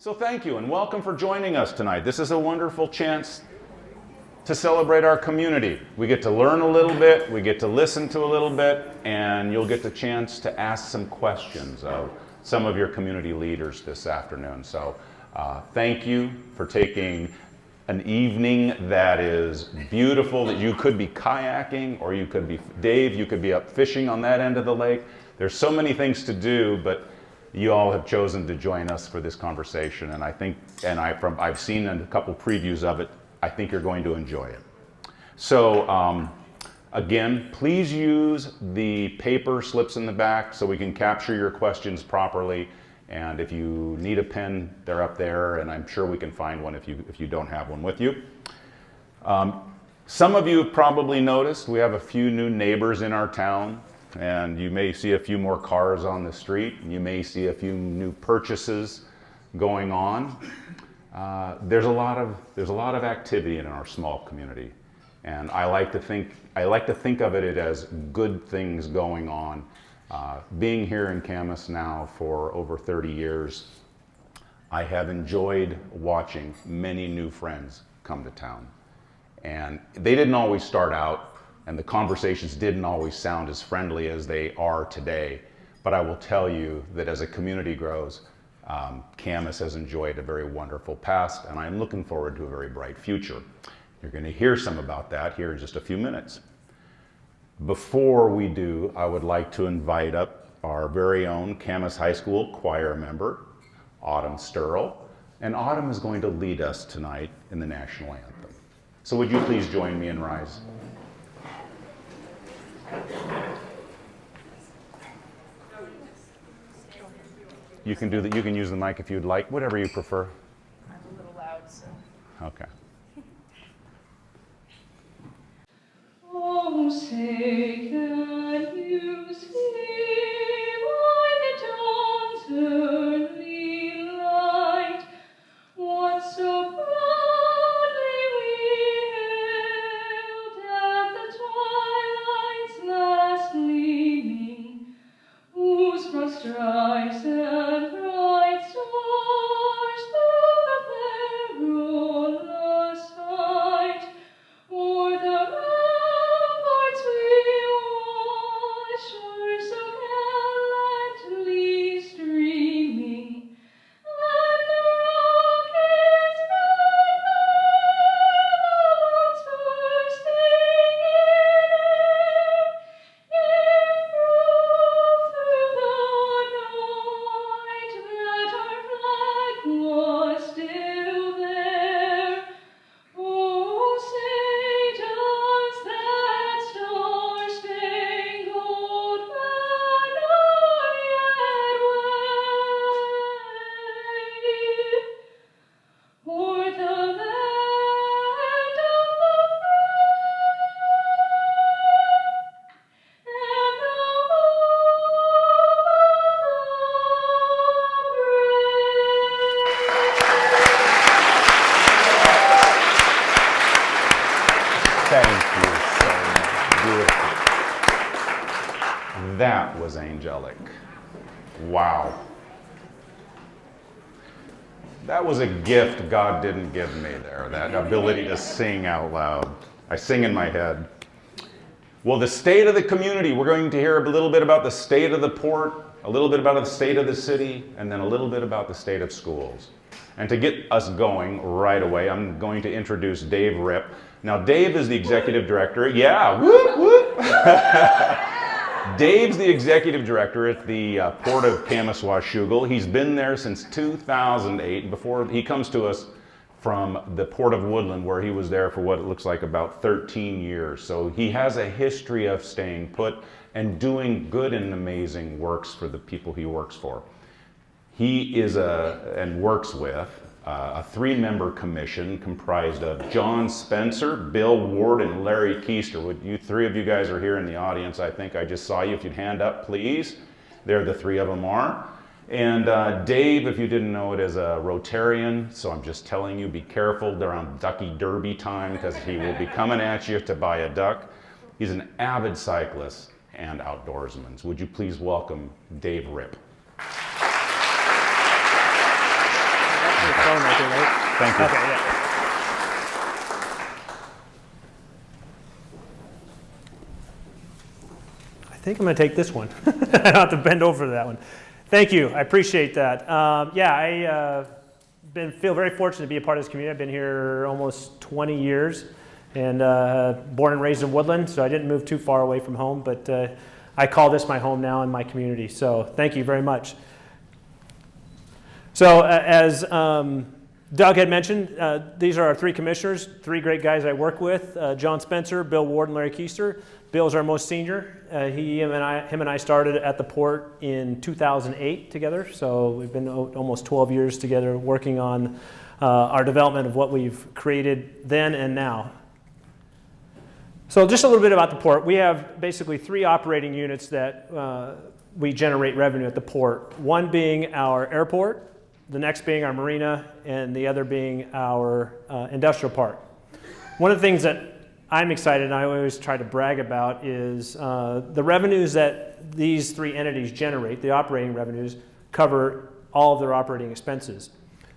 So thank you and welcome for joining us tonight. This is a wonderful chance to celebrate our community. We get to learn a little bit, we get to listen to a little bit, and you'll get the chance to ask some questions of some of your community leaders this afternoon. So thank you for taking an evening that is beautiful, that you could be kayaking, or you could be, Dave, you could be up fishing on that end of the lake. There's so many things to do, but you all have chosen to join us for this conversation, and I think, I've seen a couple previews of it, I think you're going to enjoy it. So again, please use the paper slips in the back so we can capture your questions properly. And if you need a pen, they're up there, and I'm sure we can find one if you don't have one with you. Some of you have probably noticed we have a few new neighbors in our town, and you may see a few more cars on the street. You may see a few new purchases going on. There's a lot of activity in our small community, and I like to think of it as good things going on. Being here in Camas now for over 30 years, I have enjoyed watching many new friends come to town. And they didn't always start out, and the conversations didn't always sound as friendly as they are today. But I will tell you that as a community grows, Camas has enjoyed a very wonderful past, and I'm looking forward to a very bright future. You're going to hear some about that here in just a few minutes. Before we do, I would like to invite up our very own Camas High School choir member, Autumn Sturl, and Autumn is going to lead us tonight in the national anthem. So would you please join me and rise? You can do that. You can use the mic if you'd like, whatever you prefer. I'm a little loud, so. Okay. Oh, say can you see by the dawn's early light what so proudly we hailed at the twilight's last gleaming, whose broad stripes and bright stars through the perilous fight o'er the ramparts we watched were so gallantly streaming, and the rocket's bright bellows bursting in air gave proof through the night that our flag was still there. Oh, say does that star-spangled banner yet wave o'er the land of the free and the home Thank you so much. Beautiful. That was angelic. Wow. That was a gift God didn't give me there, that ability to sing out loud. I sing in my head. Well, the state of the community, we're going to hear a little bit about the state of the port, a little bit about the state of the city, and then a little bit about the state of schools. And to get us going right away, I'm going to introduce Dave Ripp. Now, Dave is the executive director. Yeah, whoop, whoop. Dave's the executive director at the Port of Camas-Washougal. He's been there since 2008. Before he comes to us from the Port of Woodland, where he was there for what it looks like about 13 years. So he has a history of staying put and doing good and amazing works for the people he works for. He is and works with a three-member commission comprised of John Spencer, Bill Ward, and Larry Keister. Would you three of you guys are here in the audience? I think I just saw you. If you'd hand up, please. There the three of them are. And Dave, if you didn't know it, is a Rotarian, so I'm just telling you, be careful around Ducky Derby time because he will be coming at you to buy a duck. He's an avid cyclist and outdoorsman. Would you please welcome Dave Ripp? phone right there, right? Thank you. Okay, yeah. I think I'm going to take this one. I don't have to bend over to that one. Thank you. I appreciate that. I feel very fortunate to be a part of this community. I've been here almost 20 years and born and raised in Woodland, so I didn't move too far away from home, but I call this my home now and my community. So thank you very much. So as Doug had mentioned, these are our three commissioners, three great guys I work with, John Spencer, Bill Ward, and Larry Keister. Bill's our most senior. Him and I started at the port in 2008 together, so we've been almost 12 years together working on our development of what we've created then and now. So just a little bit about the port. We have basically three operating units that we generate revenue at the port. One being our airport, the next being our marina, and the other being our industrial park. One of the things that I'm excited and I always try to brag about is the revenues that these three entities generate, the operating revenues, cover all of their operating expenses.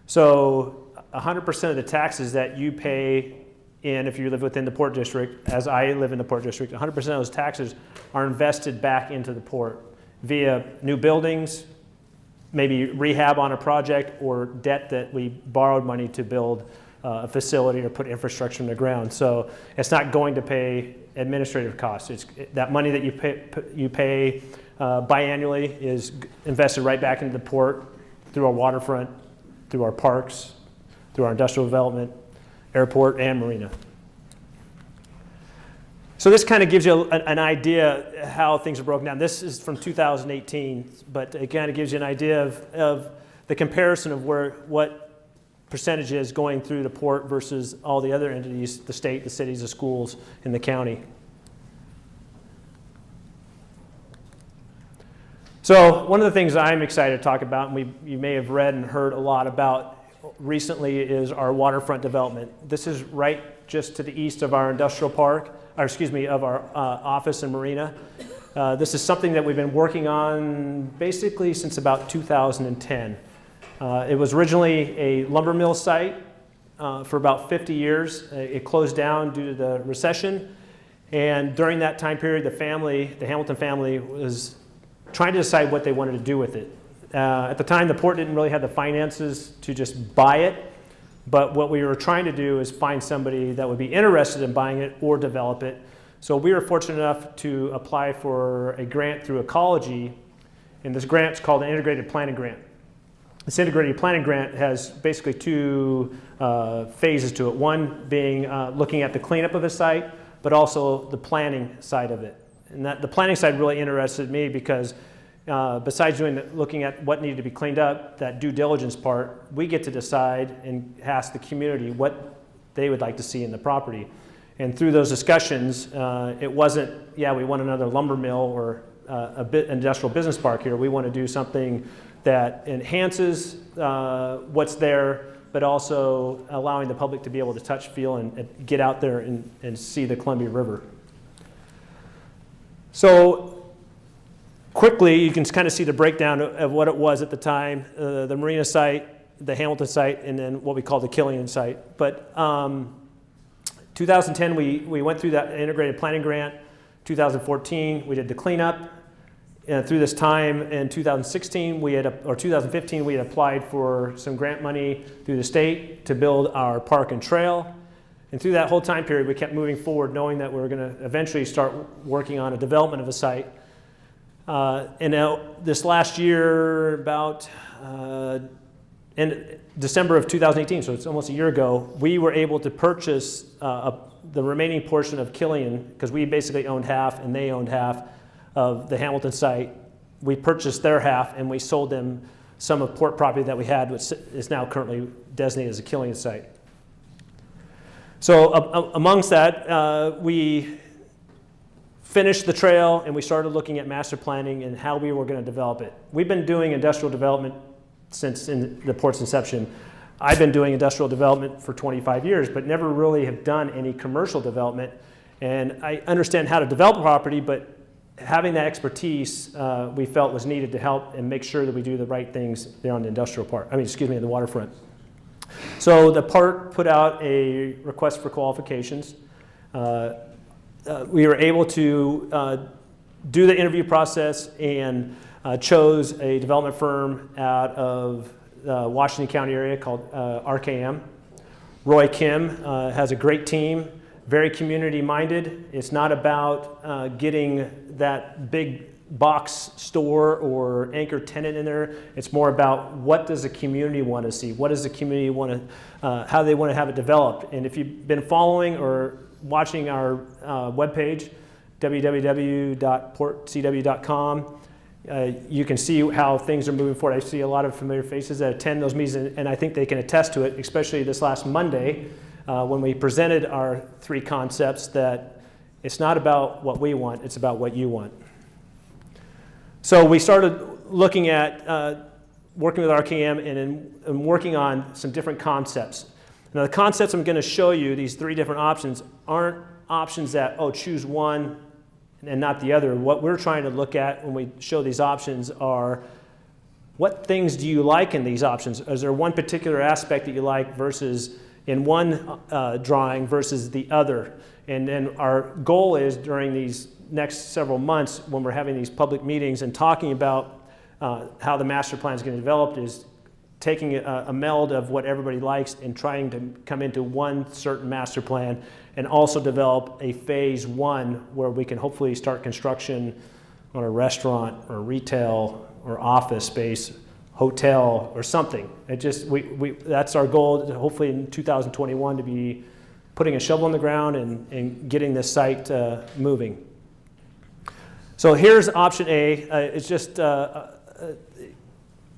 So 100% of the taxes that you pay if you live within the Port District, as I live in the Port District, 100% of those taxes are invested back into the port via new buildings, maybe rehab on a project, or debt that we borrowed money to build a facility or put infrastructure in the ground. So it's not going to pay administrative costs. It's that money that you pay biannually is invested right back into the port through our waterfront, through our parks, through our industrial development, airport, and marina. So this kind of gives you an idea how things are broken down. This is from 2018, but it kind of gives you an idea of the comparison of what percentage is going through the port versus all the other entities, the state, the cities, the schools, and the county. So one of the things I'm excited to talk about, and you may have read and heard a lot about recently, is our waterfront development. This is right just to the east of our industrial park, of our office and marina. This is something that we've been working on basically since about 2010. It was originally a lumber mill site for about 50 years. It closed down due to the recession, and during that time period, the Hamilton family was trying to decide what they wanted to do with it. At the time, the port didn't really have the finances to just buy it, but what we were trying to do is find somebody that would be interested in buying it or develop it. So we were fortunate enough to apply for a grant through Ecology, and this grant's called an Integrated Planning Grant. This Integrated Planning Grant has basically two phases to it. One being looking at the cleanup of a site, but also the planning side of it. And the planning side really interested me because besides looking at what needed to be cleaned up, that due diligence part, we get to decide and ask the community what they would like to see in the property. And through those discussions, it wasn't, we want another lumber mill or industrial business park here. We want to do something that enhances what's there, but also allowing the public to be able to touch, feel, and get out there and see the Columbia River. So quickly, you can kind of see the breakdown of what it was at the time, the marina site, the Hamilton site, and then what we call the Killian site. But 2010, we went through that integrated planning grant. 2014, we did the cleanup. And through this time in 2015, we had applied for some grant money through the state to build our park and trail. And through that whole time period, we kept moving forward, knowing that we were going to eventually start working on a development of a site. And now this last year, about in December of 2018, so it's almost a year ago, we were able to purchase the remaining portion of Killian, because we basically owned half and they owned half of the Hamilton site. We purchased their half and we sold them some of port property that we had, which is now currently designated as a Killian site. So amongst that, we finished the trail and we started looking at master planning and how we were going to develop it. We've been doing industrial development since the port's inception. I've been doing industrial development for 25 years, but never really have done any commercial development. And I understand how to develop property, but having that expertise we felt was needed to help and make sure that we do the right things there on the industrial part. The waterfront. So the park put out a request for qualifications. We were able to do the interview process and chose a development firm out of the Washington County area called RKM. Roy Kim has a great team, very community minded. It's not about getting that big box store or anchor tenant in there. It's more about what does the community want to see? What does the community want to, how they want to have it developed? And if you've been following or watching our webpage, www.portcw.com, you can see how things are moving forward. I see a lot of familiar faces that attend those meetings, and I think they can attest to it, especially this last Monday when we presented our 3 concepts, that it's not about what we want, it's about what you want. So we started looking at working with RKM and working on some different concepts. Now the concepts I'm going to show you, these 3 different options, aren't options that, oh, choose one and not the other. What we're trying to look at when we show these options are, what things do you like in these options? Is there one particular aspect that you like versus in one drawing versus the other? And then our goal is during these next several months when we're having these public meetings and talking about how the master plan is going to develop is taking a meld of what everybody likes and trying to come into one certain master plan and also develop a phase 1 where we can hopefully start construction on a restaurant or retail or office space, hotel or something. It just, that's our goal, hopefully in 2021 to be putting a shovel in the ground and getting this site moving. So here's option A. It's just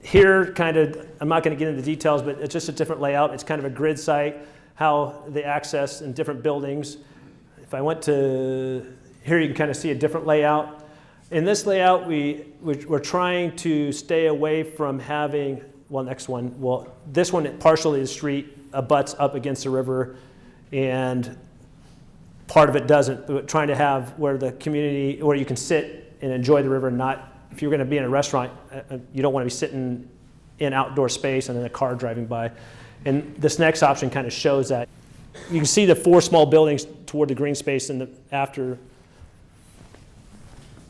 here, kind of, I'm not going to get into the details, but it's just a different layout. It's kind of a grid site, how they access in different buildings. If I went to here, you can kind of see a different layout. In this layout, we're trying to stay away from having, well, next one, well, this one, partially the street abuts up against the river, and part of it doesn't. But trying to have where the community, where you can sit and enjoy the river, not, if you're going to be in a restaurant, you don't want to be sitting in outdoor space and then a car driving by. And this next option kind of shows that. You can see the 4 small buildings toward the green space and after,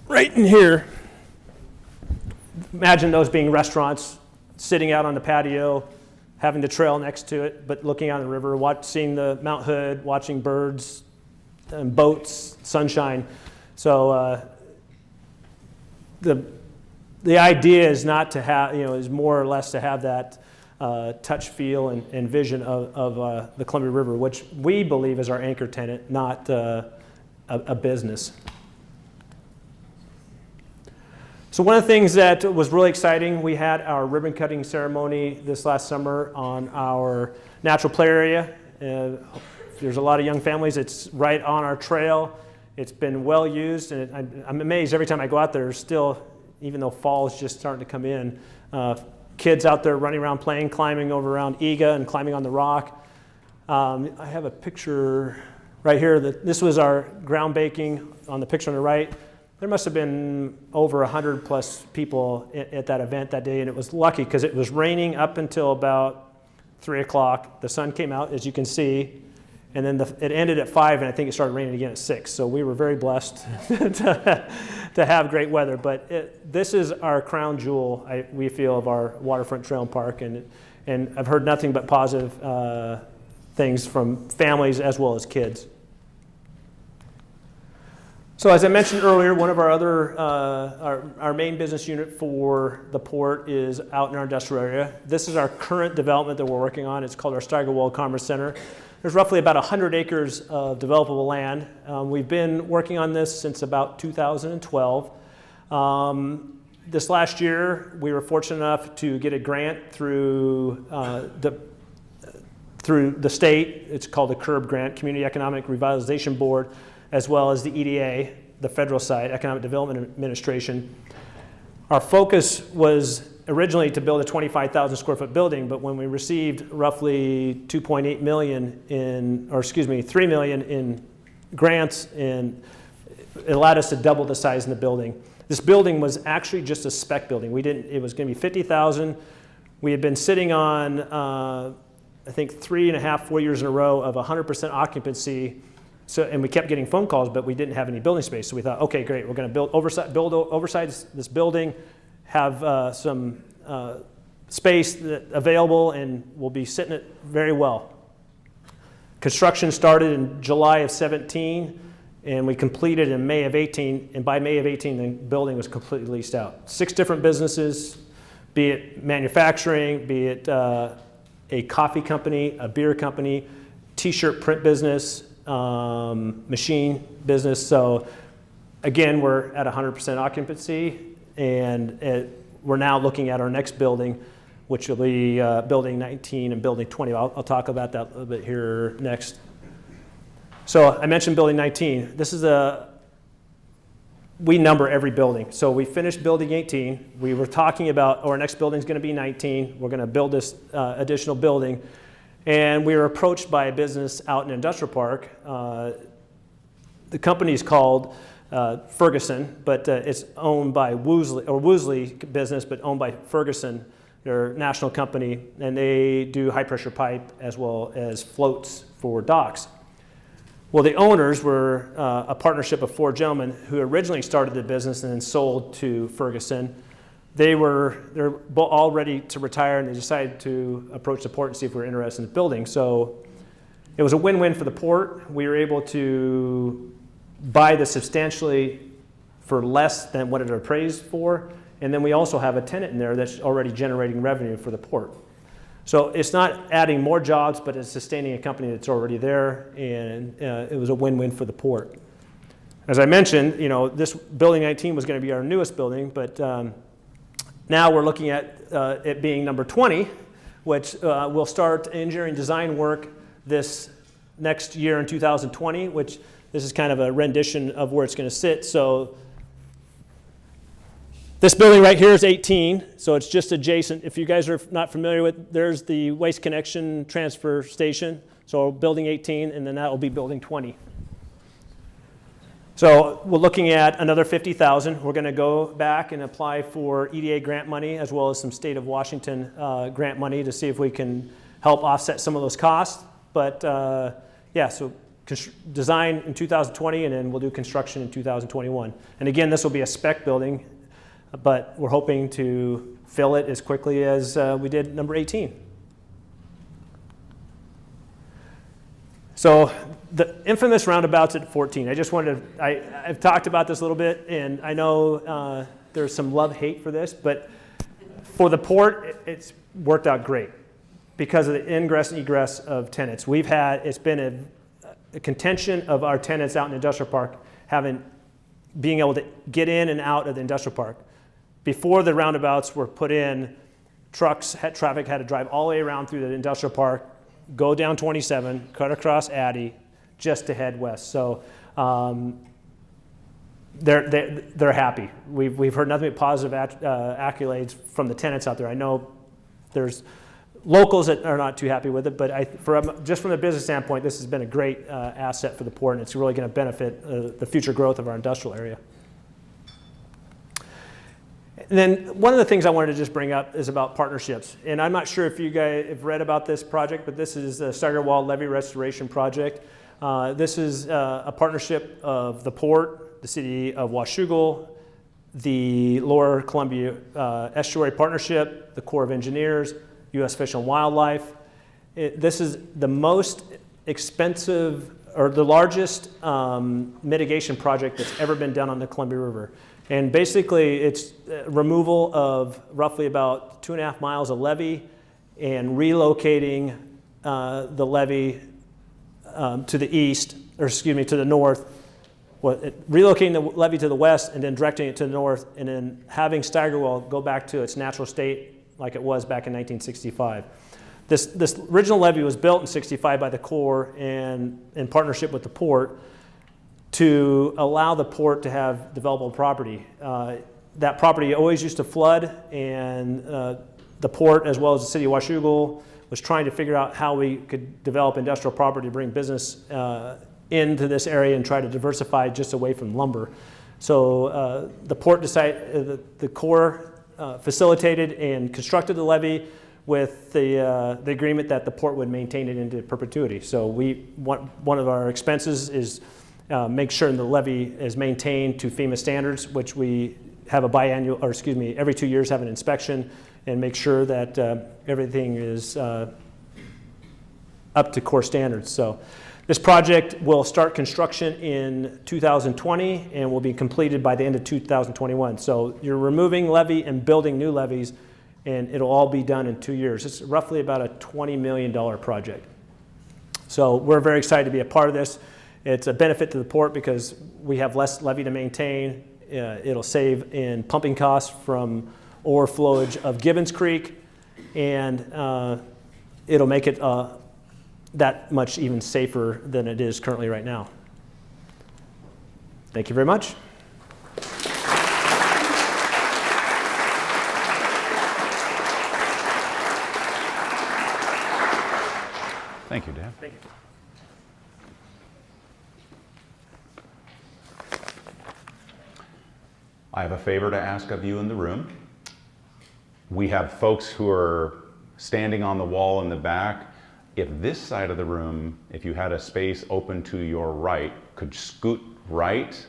right in here. Imagine those being restaurants, sitting out on the patio, having the trail next to it, but looking out on the river, seeing the Mount Hood, watching birds and boats, sunshine. So the idea is not to have, is more or less to have that touch, feel, and vision of the Columbia River, which we believe is our anchor tenant, not a business. So one of the things that was really exciting, we had our ribbon cutting ceremony this last summer on our natural play area. There's a lot of young families. It's right on our trail. It's been well used, and I'm amazed every time I go out there, still, even though fall is just starting to come in, kids out there running around playing, climbing over around Iga and climbing on the rock. I have a picture right here. This was our ground baking on the picture on the right. There must have been over 100 plus people at that event that day, and it was lucky because it was raining up until about 3 o'clock. The sun came out, as you can see, and then it ended at 5, and I think it started raining again at 6. So we were very blessed to have great weather. But this is our crown jewel, we feel, of our waterfront trail and park, and I've heard nothing but positive things from families as well as kids. So as I mentioned earlier, one of our other, our main business unit for the port is out in our industrial area. This is our current development that we're working on. It's called our Steigerwald Commerce Center. There's roughly about 100 acres of developable land. We've been working on this since about 2012. This last year, we were fortunate enough to get a grant through the state. It's called the CURB grant, Community Economic Revitalization Board, as well as the EDA, the federal side, Economic Development Administration. Our focus was originally to build a 25,000 square foot building, but when we received roughly 2.8 million $3 million in grants, and it allowed us to double the size in the building. This building was actually just a spec building. It was going to be 50,000. We had been sitting on I think 3.5, 4 years in a row of 100% occupancy. So, and we kept getting phone calls, but we didn't have any building space. So we thought, okay, great, we're going to build oversize this building, have some space available, and we'll be sitting it very well. Construction started in July of 17, and we completed in May of 18. And by May of 18, the building was completely leased out. 6 different businesses, be it manufacturing, be it a coffee company, a beer company, t-shirt print business, machine business. So again, we're at 100% occupancy, and we're now looking at our next building, which will be building 19 and building 20. I'll talk about that a little bit here next. So I mentioned building 19. This is we number every building. So we finished building 18. We were talking about, our next building is going to be 19. We're going to build this additional building. And we were approached by a business out in Industrial Park. The company is called Ferguson, but it's owned by Woosley business, but owned by Ferguson. They're a national company, and they do high pressure pipe as well as floats for docks. Well, the owners were a partnership of 4 gentlemen who originally started the business and then sold to Ferguson. They're all ready to retire, and they decided to approach the port and see if we were interested in the building. So it was a win-win for the port. We were able to buy this substantially for less than what it appraised for, and then we also have a tenant in there that's already generating revenue for the port. So it's not adding more jobs, but it's sustaining a company that's already there, and it was a win-win for the port. As I mentioned, this building 19 was going to be our newest building, but now we're looking at it being number 20, which will start engineering design work this next year in 2020, which this is kind of a rendition of where it's going to sit. So this building right here is 18, so it's just adjacent. If you guys are not familiar with, there's the Waste Connection Transfer Station. So building 18, and then that will be building 20. So we're looking at another $50,000. We're going to go back and apply for EDA grant money as well as some state of Washington grant money to see if we can help offset some of those costs. But yeah, so design in 2020, and then we'll do construction in 2021. And again, this will be a spec building, but we're hoping to fill it as quickly as we did number 18. So the infamous roundabouts at 14. I've talked about this a little bit, and I know there's some love-hate for this, but for the port, it's worked out great because of the ingress and egress of tenants. It's been a contention of our tenants out in Industrial Park being able to get in and out of the Industrial Park. Before the roundabouts were put in, traffic had to drive all the way around through the Industrial Park, go down 27, cut across Addy, just to head west. So they're happy. We've heard nothing but positive accolades from the tenants out there. I know there's locals that are not too happy with it, but just from the business standpoint, this has been a great asset for the port, and it's really going to benefit the future growth of our industrial area. And then one of the things I wanted to just bring up is about partnerships. And I'm not sure if you guys have read about this project, but this is the Steigerwald Levee Restoration Project. This is a partnership of the port, the city of Washougal, the Lower Columbia Estuary Partnership, the Corps of Engineers, U.S. Fish and Wildlife. This is the most expensive or the largest mitigation project that's ever been done on the Columbia River. And basically, it's removal of roughly about 2.5 miles of levee and relocating the levee to the east, or excuse me, to the north. Relocating the levee to the west and then directing it to the north, and then having Steigerwald go back to its natural state like it was back in 1965. This original levee was built in 65 by the Corps and in partnership with the port to allow the port to have developable property. That property always used to flood, and the port, as well as the city of Washougal, was trying to figure out how we could develop industrial property to bring business into this area and try to diversify just away from lumber. So the port decided, the Corps facilitated and constructed the levee. with the agreement that the port would maintain it into perpetuity. So one of our expenses is make sure the levee is maintained to FEMA standards, which we have a biannual, or excuse me, every 2 years have an inspection and make sure that everything is up to core standards. So this project will start construction in 2020 and will be completed by the end of 2021. So you're removing levee and building new levees, and it'll all be done in 2 years. It's roughly about a $20 million project. So we're very excited to be a part of this. It's a benefit to the port because we have less levee to maintain. It'll save in pumping costs from overflowage of Gibbons Creek, and it'll make it that much even safer than it is currently right now. Thank you very much. Thank you, Dan. Thank you. I have a favor to ask of you in the room. We have folks who are standing on the wall in the back. If this side of the room, if you had a space open to your right, could scoot right,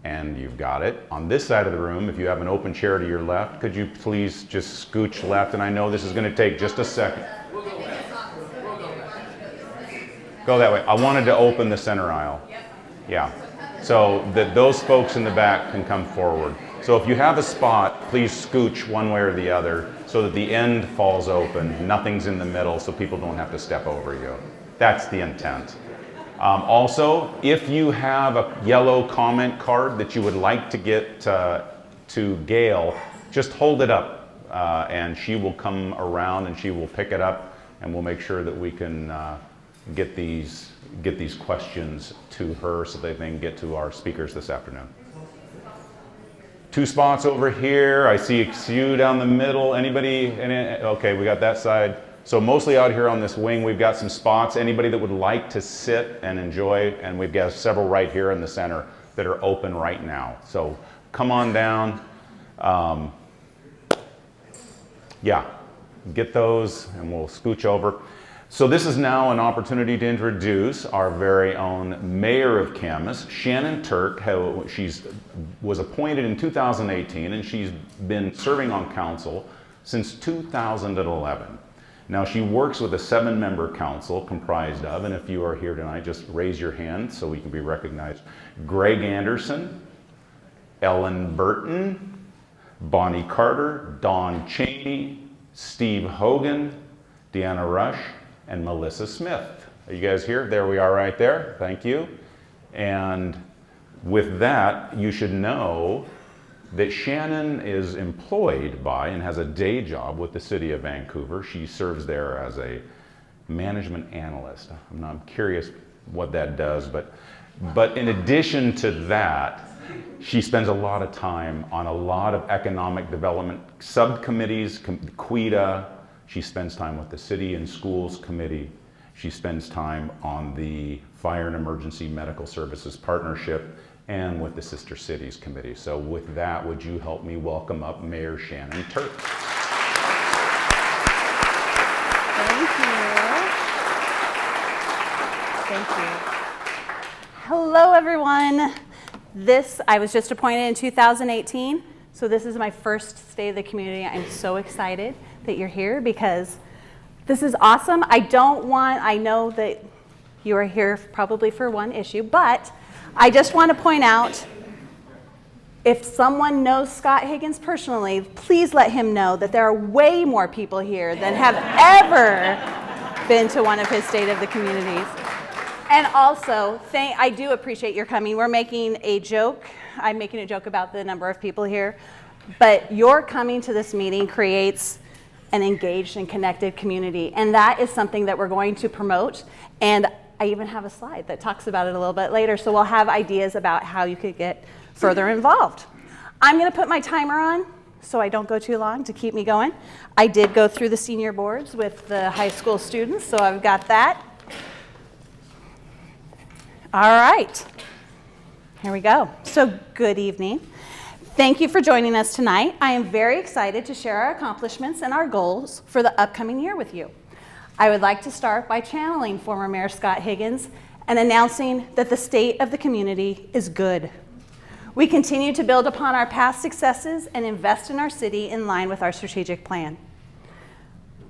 and you've got it. On this side of the room, if you have an open chair to your left, could you please just scooch left? And I know this is going to take just a second. Go that way. I wanted to open the center aisle. Yeah. So that those folks in the back can come forward. So if you have a spot, please scooch one way or the other so that the end falls open, nothing's in the middle, so people don't have to step over you. That's the intent. Also, if you have a yellow comment card that you would like to get to Gail, just hold it up and she will come around and she will pick it up, and we'll make sure that we can get these questions to her so that they can get to our speakers this afternoon. 2 spots over here. I see you down the middle. Anybody? Okay, we got that side. So mostly out here on this wing, we've got some spots. Anybody that would like to sit and enjoy, and we've got several right here in the center that are open right now. So come on down. Yeah, get those and we'll scooch over. So this is now an opportunity to introduce our very own mayor of Camas, Shannon Turk. She was appointed in 2018 and she's been serving on council since 2011. Now she works with a 7-member council comprised of, and if you are here tonight, just raise your hand so we can be recognized, Greg Anderson, Ellen Burton, Bonnie Carter, Don Cheney, Steve Hogan, Deanna Rush, and Melissa Smith. Are you guys here? There we are right there. Thank you. And with that, you should know that Shannon is employed by and has a day job with the City of Vancouver. She serves there as a management analyst. I'm curious what that does, but in addition to that, she spends a lot of time on a lot of economic development subcommittees, QUIDA. She spends time with the City and Schools Committee. She spends time on the Fire and Emergency Medical Services Partnership and with the Sister Cities Committee. So with that, would you help me welcome up Mayor Shannon Turk? Thank you. Thank you. Hello, everyone. I was just appointed in 2018, so this is my first State of the Community. I'm so excited that you're here because this is awesome. I know that you are here probably for one issue, but I just want to point out, if someone knows Scott Higgins personally, please let him know that there are way more people here than have ever been to one of his State of the Communities. And also, I do appreciate your coming. We're making a joke. I'm making a joke about the number of people here, but your coming to this meeting creates an engaged and connected community, and that is something that we're going to promote. And I even have a slide that talks about it a little bit later, so we'll have ideas about how you could get further involved. I'm going to put my timer on so I don't go too long to keep me going. I did go through the senior boards with the high school students, so I've got that. All right, here we go. So good evening. Thank you for joining us tonight. I am very excited to share our accomplishments and our goals for the upcoming year with you. I would like to start by channeling former Mayor Scott Higgins and announcing that the state of the community is good. We continue to build upon our past successes and invest in our city in line with our strategic plan.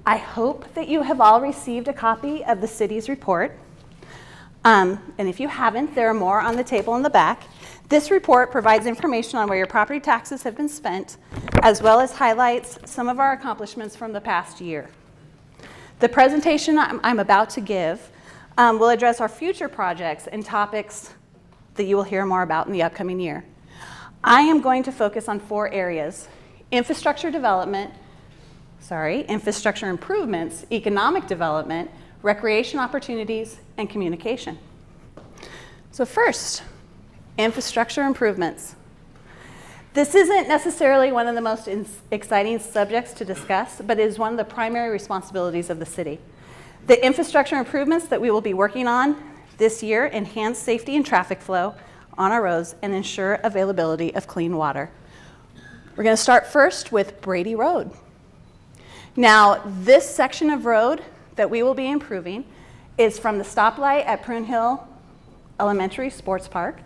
I hope that you have all received a copy of the city's report. And if you haven't, there are more on the table in the back. This report provides information on where your property taxes have been spent, as well as highlights some of our accomplishments from the past year. The presentation I'm about to give will address our future projects and topics that you will hear more about in the upcoming year. I am going to focus on 4 areas: infrastructure improvements, economic development, recreation opportunities, and communication. So first, infrastructure improvements. This isn't necessarily one of the most exciting subjects to discuss, but it is one of the primary responsibilities of the city. The infrastructure improvements that we will be working on this year enhance safety and traffic flow on our roads and ensure availability of clean water. We're going to start first with Brady Road. Now, this section of road that we will be improving is from the stoplight at Prune Hill Elementary Sports Park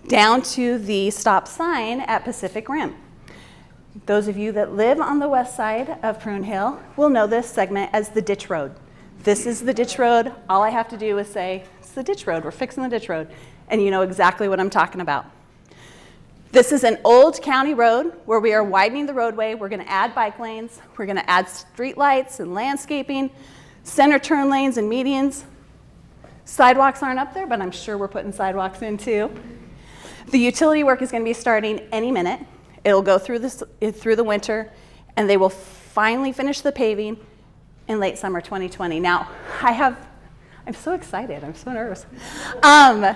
down to the stop sign at Pacific Rim. Those of you that live on the west side of Prune Hill will know this segment as the ditch road. This is the ditch road. All I have to do is say, it's the ditch road, we're fixing the ditch road, and you know exactly what I'm talking about. This is an old county road where we are widening the roadway. We're going to add bike lanes. We're going to add street lights and landscaping, center turn lanes and medians. Sidewalks aren't up there, but I'm sure we're putting sidewalks in too. The utility work is going to be starting any minute. It'll go through the winter, and they will finally finish the paving in late summer 2020. Now, I'm so excited. I'm so nervous. I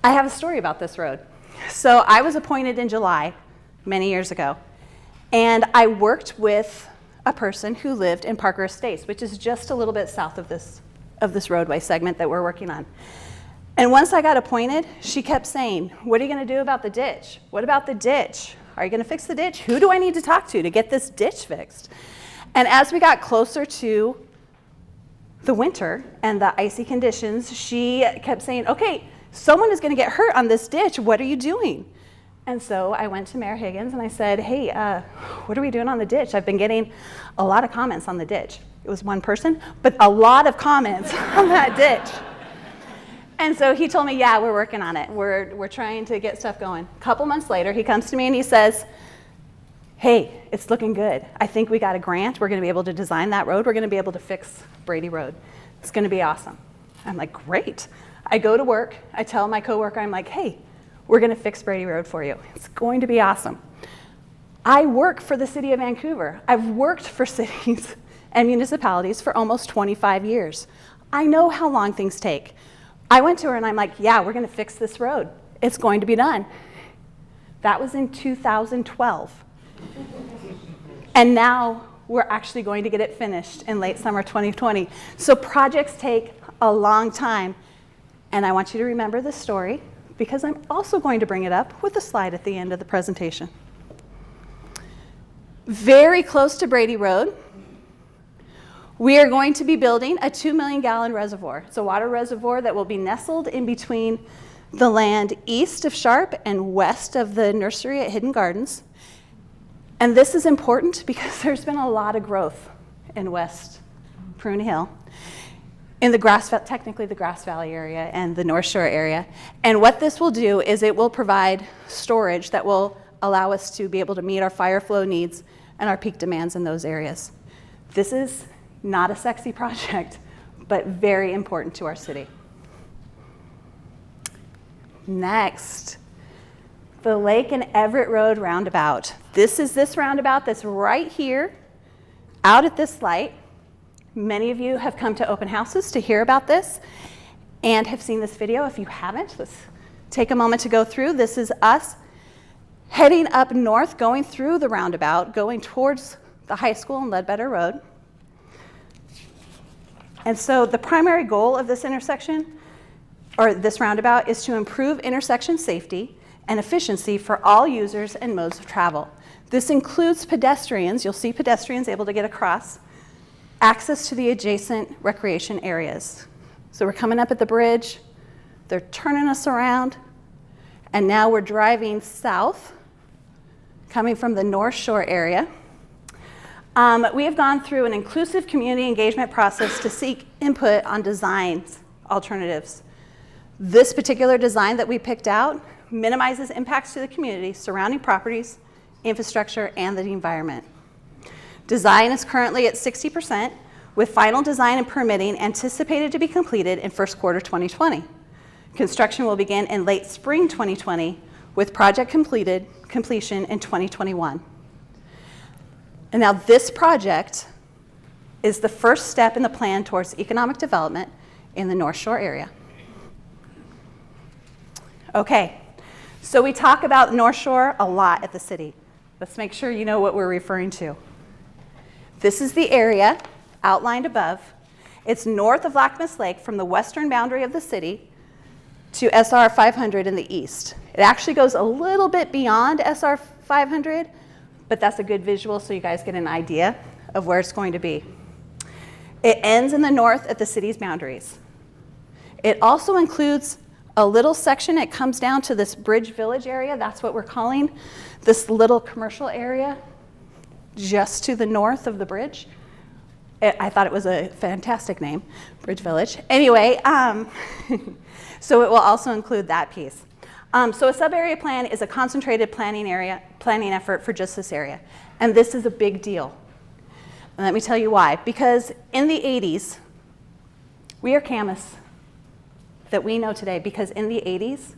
have a story about this road. So I was appointed in July, many years ago, and I worked with a person who lived in Parker Estates, which is just a little bit south of this roadway segment that we're working on. And once I got appointed, she kept saying, what are you going to do about the ditch? What about the ditch? Are you going to fix the ditch? Who do I need to talk to get this ditch fixed? And as we got closer to the winter and the icy conditions, she kept saying, okay, someone is going to get hurt on this ditch. What are you doing? And so I went to Mayor Higgins and I said, hey, what are we doing on the ditch? I've been getting a lot of comments on the ditch. It was one person, but a lot of comments on that ditch. And so he told me, yeah, we're working on it. We're trying to get stuff going. A couple months later, he comes to me and he says, hey, it's looking good. I think we got a grant. We're going to be able to design that road. We're going to be able to fix Brady Road. It's going to be awesome. I'm like, great. I go to work. I tell my coworker, I'm like, hey, we're going to fix Brady Road for you. It's going to be awesome. I work for the city of Vancouver. I've worked for cities and municipalities for almost 25 years. I know how long things take. I went to her and I'm like, yeah, we're going to fix this road. It's going to be done. That was in 2012. And now we're actually going to get it finished in late summer 2020. So projects take a long time. And I want you to remember this story because I'm also going to bring it up with a slide at the end of the presentation. Very close to Brady Road, we are going to be building a 2 million gallon reservoir. It's a water reservoir that will be nestled in between the land east of Sharp and west of the nursery at Hidden Gardens. And this is important because there's been a lot of growth in West Prune Hill, in the technically the Grass Valley area and the North Shore area. And what this will do is it will provide storage that will allow us to be able to meet our fire flow needs and our peak demands in those areas. This is not a sexy project, but very important to our city. Next, the Lake and Everett Road roundabout. This is this roundabout that's right here, out at this light. Many of you have come to open houses to hear about this and have seen this video. If you haven't, let's take a moment to go through. This is us heading up north, going through the roundabout, going towards the high school and Ledbetter Road. And so the primary goal of this intersection, or this roundabout, is to improve intersection safety and efficiency for all users and modes of travel. This includes pedestrians, you'll see pedestrians able to get across, access to the adjacent recreation areas. So we're coming up at the bridge, they're turning us around, and now we're driving south, coming from the North Shore area. We have gone through an inclusive community engagement process to seek input on design alternatives. This particular design that we picked out minimizes impacts to the community, surrounding properties, infrastructure, and the environment. Design is currently at 60%, with final design and permitting anticipated to be completed in first quarter 2020. Construction will begin in late spring 2020, with project completion in 2021. And now this project is the first step in the plan towards economic development in the North Shore area. Okay, so we talk about North Shore a lot at the city. Let's make sure you know what we're referring to. This is the area outlined above. It's north of Camas Lake from the western boundary of the city to SR 500 in the east. It actually goes a little bit beyond SR 500, but that's a good visual so you guys get an idea of where it's going to be. It ends in the north at the city's boundaries. It also includes a little section. It comes down to this Bridge Village area. That's what we're calling this little commercial area just to the north of the bridge. I thought it was a fantastic name, Bridge Village. Anyway, so it will also include that piece. So a sub-area plan is a concentrated planning effort for just this area. And this is a big deal. And let me tell you why. Because in the 80s, we are Camas that we know today, because in the 80s,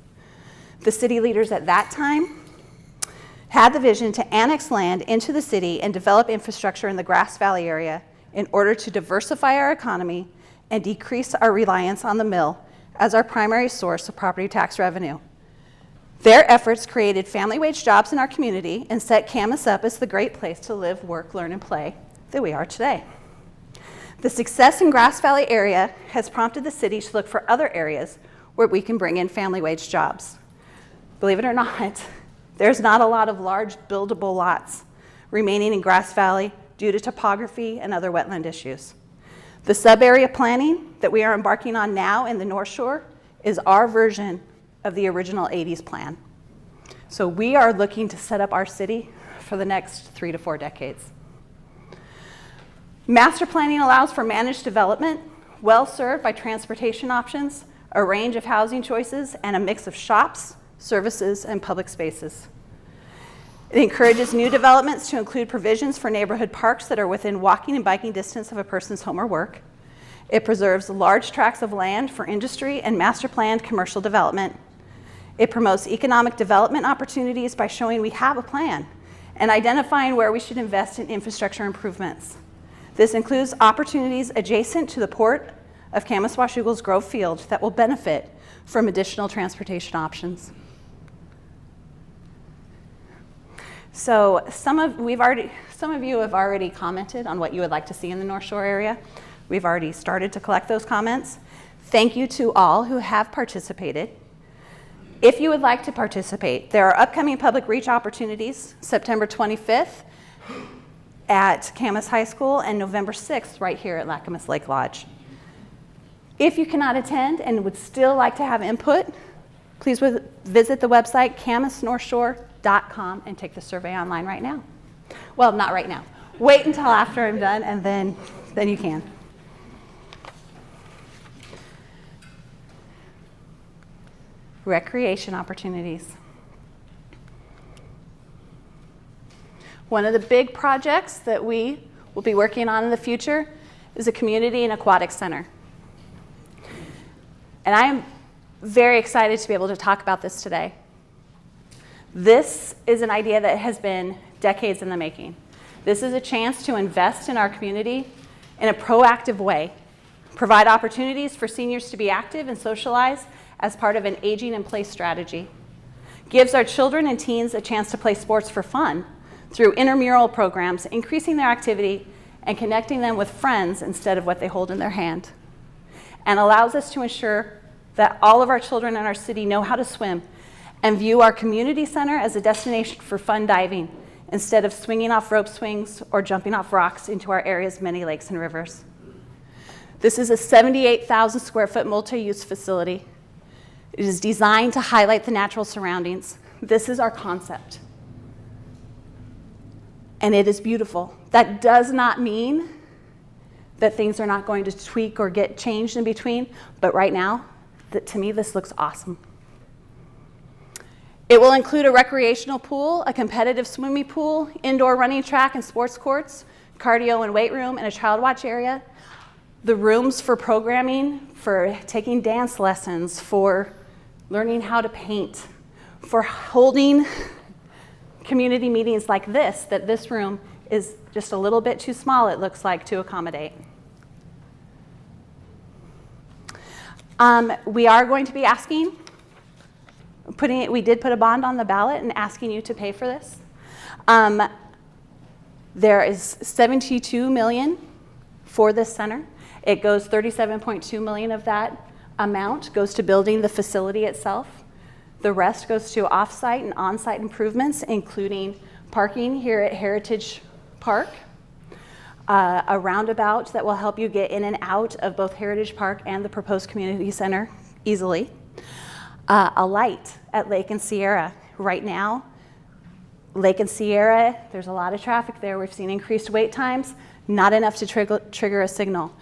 the city leaders at that time had the vision to annex land into the city and develop infrastructure in the Grass Valley area in order to diversify our economy and decrease our reliance on the mill as our primary source of property tax revenue. Their efforts created family wage jobs in our community and set Camas up as the great place to live, work, learn, and play that we are today. The success in Grass Valley area has prompted the city to look for other areas where we can bring in family wage jobs. Believe it or not, there's not a lot of large buildable lots remaining in Grass Valley due to topography and other wetland issues. The sub-area planning that we are embarking on now in the North Shore is our version of the original 80s plan. So we are looking to set up our city for the next 3 to 4 decades. Master planning allows for managed development, well served by transportation options, a range of housing choices, and a mix of shops, services, and public spaces. It encourages new developments to include provisions for neighborhood parks that are within walking and biking distance of a person's home or work. It preserves large tracts of land for industry and master planned commercial development. It promotes economic development opportunities by showing we have a plan and identifying where we should invest in infrastructure improvements. This includes opportunities adjacent to the port of Camas-Washougal's Grove Field that will benefit from additional transportation options. So some of you have already commented on what you would like to see in the North Shore area. We've already started to collect those comments. Thank you to all who have participated. If you would like to participate, there are upcoming public reach opportunities, September 25th at Camas High School and November 6th right here at Camas Lake Lodge. If you cannot attend and would still like to have input, please visit the website camasnorthshore.com and take the survey online right now. Well, not right now. Wait until after I'm done and then you can. Recreation opportunities. One of the big projects that we will be working on in the future is a community and aquatic center. And I am very excited to be able to talk about this today. This is an idea that has been decades in the making. This is a chance to invest in our community in a proactive way, provide opportunities for seniors to be active and socialize as part of an aging in place strategy, gives our children and teens a chance to play sports for fun through intramural programs, increasing their activity and connecting them with friends instead of what they hold in their hand, and allows us to ensure that all of our children in our city know how to swim and view our community center as a destination for fun diving instead of swinging off rope swings or jumping off rocks into our area's many lakes and rivers. This is a 78,000 square foot multi-use facility. It is designed to highlight the natural surroundings. This is our concept. And it is beautiful. That does not mean that things are not going to tweak or get changed in between, but right now, to me, this looks awesome. It will include a recreational pool, a competitive swimming pool, indoor running track and sports courts, cardio and weight room, and a child watch area. The rooms for programming, for taking dance lessons, for learning how to paint, for holding community meetings like this, that this room is just a little bit too small, it looks like, to accommodate. We are going to be asking, we did put a bond on the ballot and asking you to pay for this. There is $72 million for this center. It goes $37.2 million of that amount goes to building the facility itself. The rest goes to off-site and on-site improvements, including parking here at Heritage Park, a roundabout that will help you get in and out of both Heritage Park and the proposed community center easily, a light at Lake and Sierra. Right now, Lake and Sierra, there's a lot of traffic there. We've seen increased wait times, not enough to trigger a signal.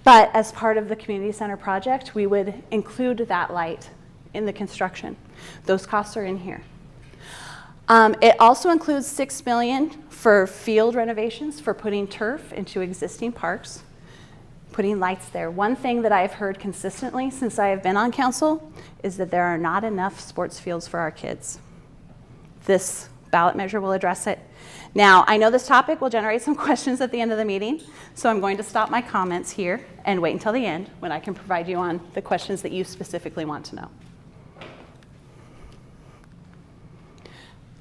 But as part of the community center project, we would include that light in the construction. Those costs are in here. It also includes $6 million for field renovations, for putting turf into existing parks, putting lights there. One thing that I've heard consistently since I have been on council is that there are not enough sports fields for our kids. This ballot measure will address it. Now, I know this topic will generate some questions at the end of the meeting, so I'm going to stop my comments here and wait until the end when I can provide you on the questions that you specifically want to know.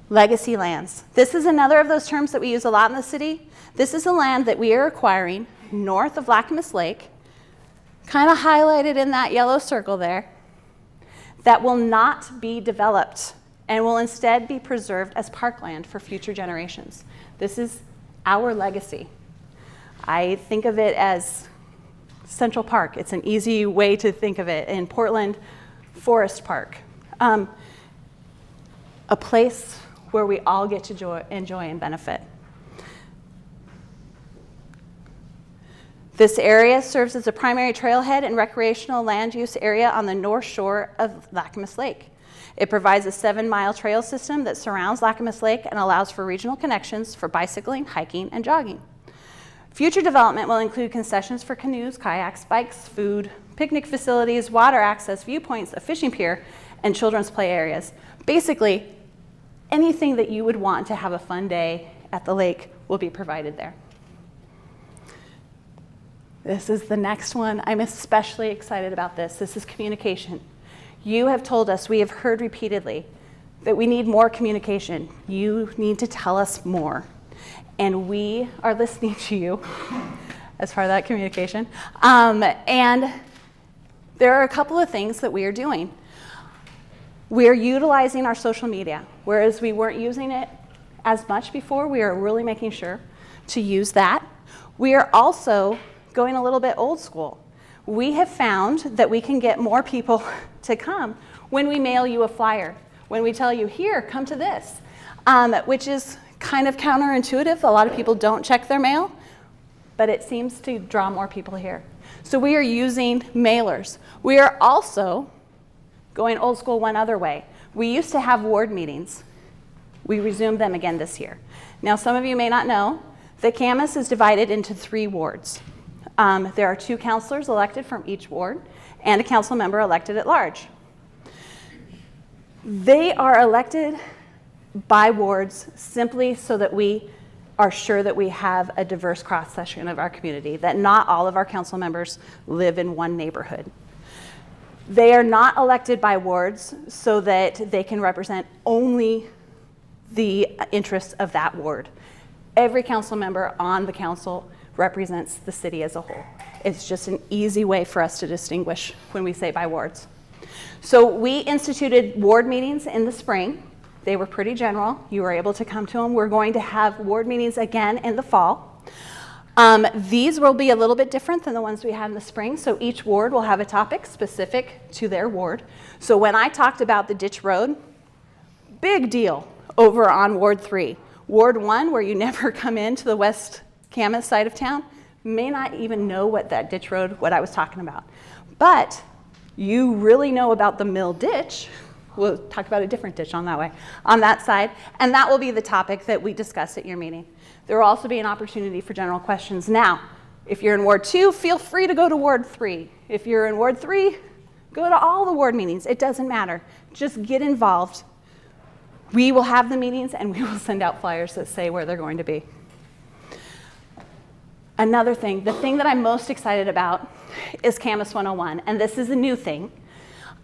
Legacy lands. This is another of those terms that we use a lot in the city. This is a land that we are acquiring north of Lacamas Lake, kind of highlighted in that yellow circle there, that will not be developed and will instead be preserved as parkland for future generations. This is our legacy. I think of it as Central Park. It's an easy way to think of it. In Portland, Forest Park. A place where we all get to enjoy and benefit. This area serves as a primary trailhead and recreational land use area on the north shore of Lacamas Lake. It provides a 7-mile trail system that surrounds Lacamas Lake and allows for regional connections for bicycling, hiking, and jogging. Future development will include concessions for canoes, kayaks, bikes, food, picnic facilities, water access, viewpoints, a fishing pier, and children's play areas. Basically, anything that you would want to have a fun day at the lake will be provided there. This is the next one. I'm especially excited about this. This is communication. You have told us, we have heard repeatedly, that we need more communication. You need to tell us more. And we are listening to you as part of that communication. And there are a couple of things that we are doing. We are utilizing our social media. Whereas we weren't using it as much before, we are really making sure to use that. We are also going a little bit old school. We have found that we can get more people to come when we mail you a flyer, when we tell you, here, come to this, which is kind of counterintuitive. A lot of people don't check their mail, but it seems to draw more people here. So we are using mailers. We are also going old school one other way. We used to have ward meetings. We resumed them again this year. Now, some of you may not know that Camas is divided into 3 wards. There are 2 counselors elected from each ward and a council member elected at large. They are elected by wards simply so that we are sure that we have a diverse cross-section of our community, that not all of our council members live in one neighborhood. They are not elected by wards so that they can represent only the interests of that ward. Every council member on the council represents the city as a whole. It's just an easy way for us to distinguish when we say by wards. So we instituted ward meetings in the spring. They were pretty general. You were able to come to them. We're going to have ward meetings again in the fall. These will be a little bit different than the ones we had in the spring. So each ward will have a topic specific to their ward. So when I talked about the ditch road, big deal over on Ward 3. Ward 1, where you never come into the West Camas side of town, may not even know what that ditch road, what I was talking about. But you really know about the mill ditch. We'll talk about a different ditch on that way, on that side, and that will be the topic that we discuss at your meeting. There will also be an opportunity for general questions. Now, if you're in Ward 2, feel free to go to Ward 3. If you're in Ward 3, go to all the ward meetings. It doesn't matter. Just get involved. We will have the meetings, and we will send out flyers that say where they're going to be. Another thing, the thing that I'm most excited about is Camas 101, and this is a new thing.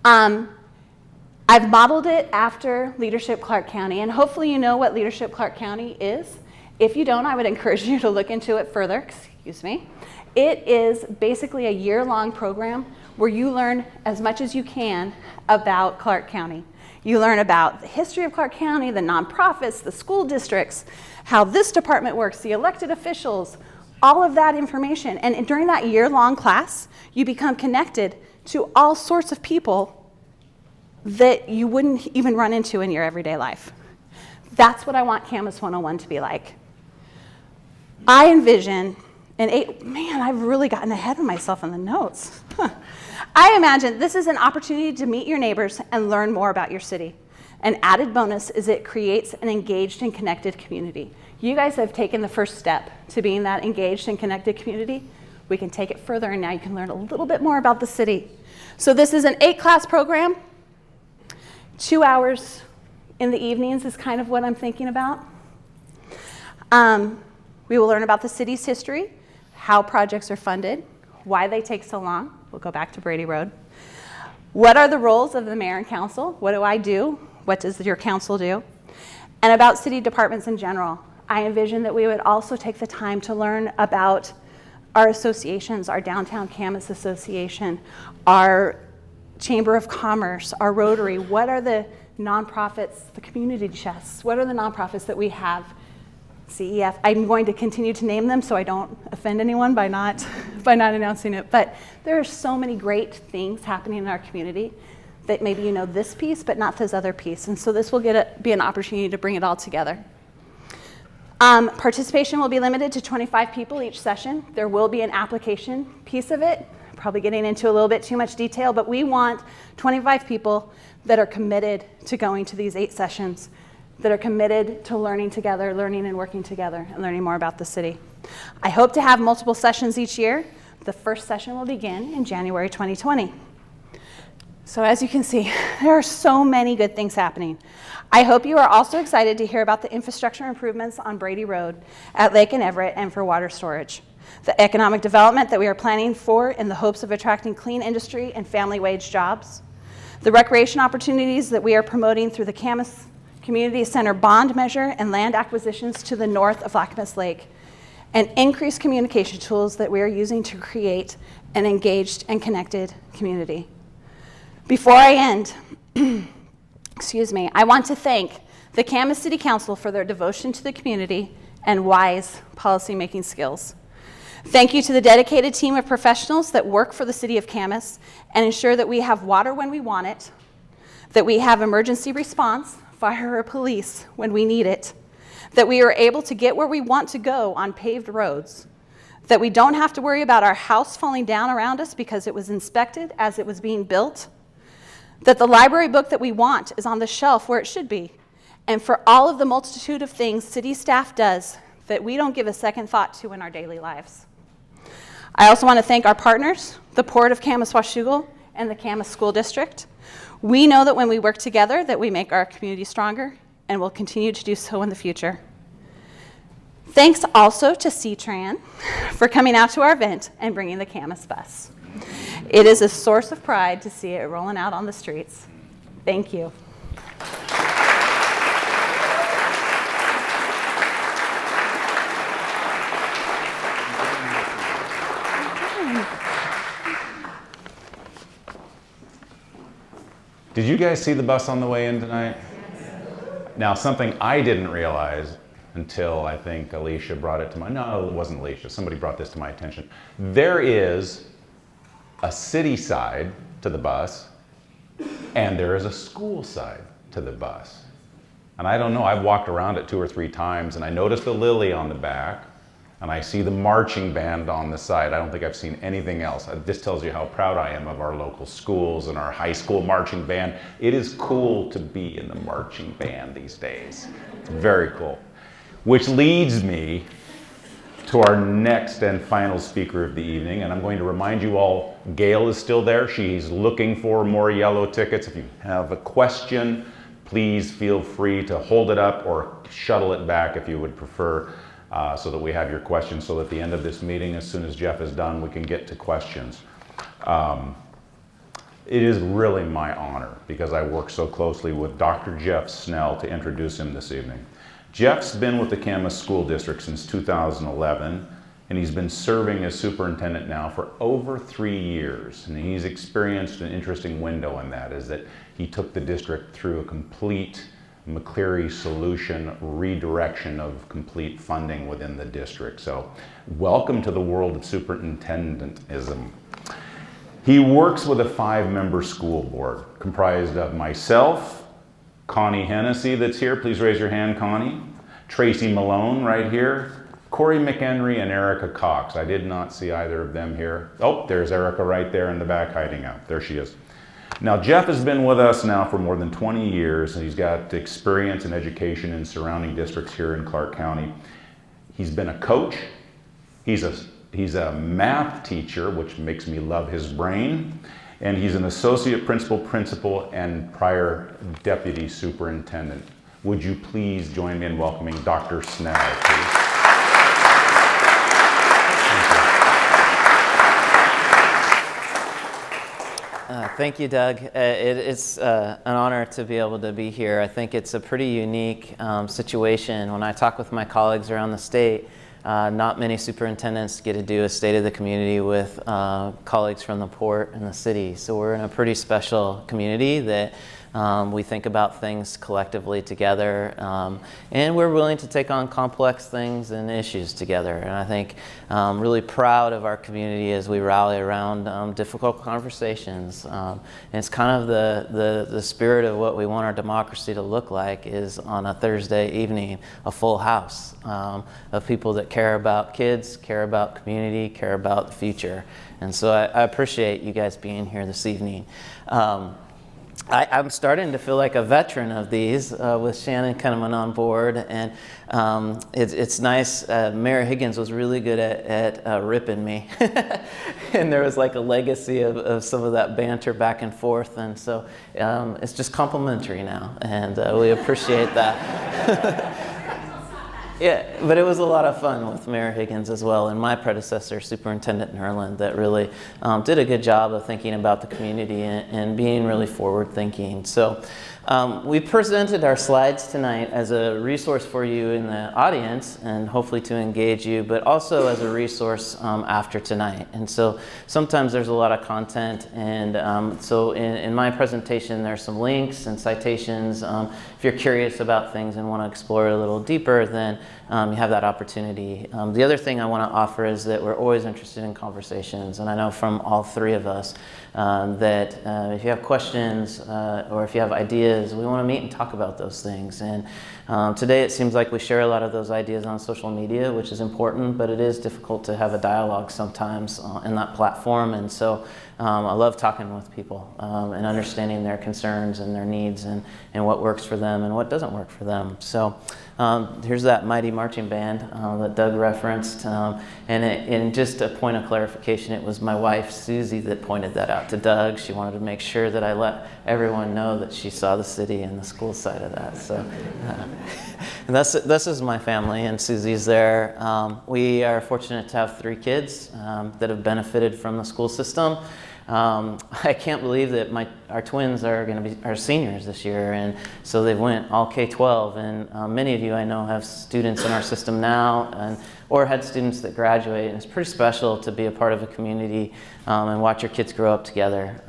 I've modeled it after Leadership Clark County, and hopefully you know what Leadership Clark County is. If you don't, I would encourage you to look into it further. Excuse me. It is basically a year-long program where you learn as much as you can about Clark County. You learn about the history of Clark County, the nonprofits, the school districts, how this department works, the elected officials, all of that information. And during that year-long class, you become connected to all sorts of people that you wouldn't even run into in your everyday life. That's what I want Camas 101 to be like. I envision man, I've really gotten ahead of myself in the notes. I imagine this is an opportunity to meet your neighbors and learn more about your city. An added bonus is it creates an engaged and connected community. You guys have taken the first step to being that engaged and connected community. We can take it further, and now you can learn a little bit more about the city. So this is an 8-class program. 2 hours in the evenings is kind of what I'm thinking about. We will learn about the city's history, how projects are funded, why they take so long. We'll go back to Brady Road. What are the roles of the mayor and council? What do I do? What does your council do? And about city departments in general. I envision that we would also take the time to learn about our associations, our Downtown Camas Association, our Chamber of Commerce, our Rotary. What are the nonprofits, the community chests? What are the nonprofits that we have? CEF. I'm going to continue to name them so I don't offend anyone by not announcing it. But there are so many great things happening in our community that maybe you know this piece, but not this other piece. And so this will be an opportunity to bring it all together. Participation will be limited to 25 people each session. There will be an application piece of it. Probably getting into a little bit too much detail, but we want 25 people that are committed to going to these 8 sessions, that are committed to learning together, learning and working together, and learning more about the city. I hope to have multiple sessions each year. The first session will begin in January 2020. So as you can see, there are so many good things happening. I hope you are also excited to hear about the infrastructure improvements on Brady Road at Lake and Everett and for water storage. The economic development that we are planning for in the hopes of attracting clean industry and family wage jobs. The recreation opportunities that we are promoting through the Camas Community Center bond measure and land acquisitions to the north of Camas Lake. And increased communication tools that we are using to create an engaged and connected community. Before I end, excuse me, I want to thank the Camas City Council for their devotion to the community and wise policymaking skills. Thank you to the dedicated team of professionals that work for the city of Camas and ensure that we have water when we want it, that we have emergency response, fire or police when we need it, that we are able to get where we want to go on paved roads, that we don't have to worry about our house falling down around us because it was inspected as it was being built, that the library book that we want is on the shelf where it should be, and for all of the multitude of things city staff does that we don't give a second thought to in our daily lives. I also want to thank our partners, the Port of Camas-Washougal and the Camas School District. We know that when we work together that we make our community stronger and will continue to do so in the future. Thanks also to C-Tran for coming out to our event and bringing the Camas bus. It is a source of pride to see it rolling out on the streets. Thank you. Did you guys see the bus on the way in tonight? Now, something I didn't realize until I think Alicia brought it to my, no, it wasn't Alicia, somebody brought this to my attention. There is a city side to the bus, and there is a school side to the bus. And I don't know, I've walked around it 2 or 3 times, and I noticed the lily on the back, and I see the marching band on the side. I don't think I've seen anything else. This tells you how proud I am of our local schools and our high school marching band. It is cool to be in the marching band these days. It's very cool. Which leads me to our next and final speaker of the evening, and I'm going to remind you all, Gail is still there. She's looking for more yellow tickets. If you have a question, please feel free to hold it up or shuttle it back if you would prefer, so that we have your questions, so that at the end of this meeting, as soon as Jeff is done, we can get to questions. It is really my honor, because I work so closely with Dr. Jeff Snell, to introduce him this evening. Jeff's been with the Camas School District since 2011, and he's been serving as superintendent now for over 3 years. And he's experienced an interesting window in that, is that he took the district through a complete McCleary solution redirection of complete funding within the district. So welcome to the world of superintendentism. He works with a 5-member school board comprised of myself, Connie Hennessy that's here, please raise your hand, Connie. Tracy Malone right here. Corey McHenry and Erica Cox. I did not see either of them here. Oh, there's Erica right there in the back hiding out. There she is. Now, Jeff has been with us now for more than 20 years, and he's got experience in education in surrounding districts here in Clark County. He's been a coach. He's a math teacher, which makes me love his brain. And he's an associate principal, and prior deputy superintendent. Would you please join me in welcoming Dr. Snell, please? Thank you, Doug. It's an honor to be able to be here. I think it's a pretty unique situation. When I talk with my colleagues around the state, not many superintendents get to do a State of the Community with colleagues from the port and the city. So we're in a pretty special community that we think about things collectively together, and we're willing to take on complex things and issues together. And I think I'm really proud of our community as we rally around difficult conversations. And it's kind of the spirit of what we want our democracy to look like, is on a Thursday evening, a full house of people that care about kids, care about community, care about the future. And so I appreciate you guys being here this evening. I'm starting to feel like a veteran of these with Shannon coming on board, and it's nice. Mayor Higgins was really good at ripping me, and there was like a legacy of some of that banter back and forth, and so it's just complimentary now, and we appreciate that. Yeah, but it was a lot of fun with Mayor Higgins as well, and my predecessor, Superintendent Nerland, that really did a good job of thinking about the community and being really forward-thinking. So we presented our slides tonight as a resource for you in the audience, and hopefully to engage you, but also as a resource after tonight. And so sometimes there's a lot of content, and so in my presentation there's some links and citations. If you're curious about things and want to explore it a little deeper, then you have that opportunity. The other thing I want to offer is that we're always interested in conversations, and I know from all 3 of us that if you have questions or if you have ideas, we want to meet and talk about those things. And today it seems like we share a lot of those ideas on social media, which is important, but it is difficult to have a dialogue sometimes in that platform. And so I love talking with people and understanding their concerns and their needs, and what works for them and what doesn't work for them. So here's that mighty marching band that Doug referenced. And just a point of clarification, it was my wife, Susie, that pointed that out to Doug. She wanted to make sure that I let everyone know that she saw the city and the school side of that. So and this is my family, and Susie's there. We are fortunate to have 3 kids that have benefited from the school system. I can't believe that our twins are going to be our seniors this year, and so they went all K-12, and many of you I know have students in our system now, or had students that graduate. And it's pretty special to be a part of a community and watch your kids grow up together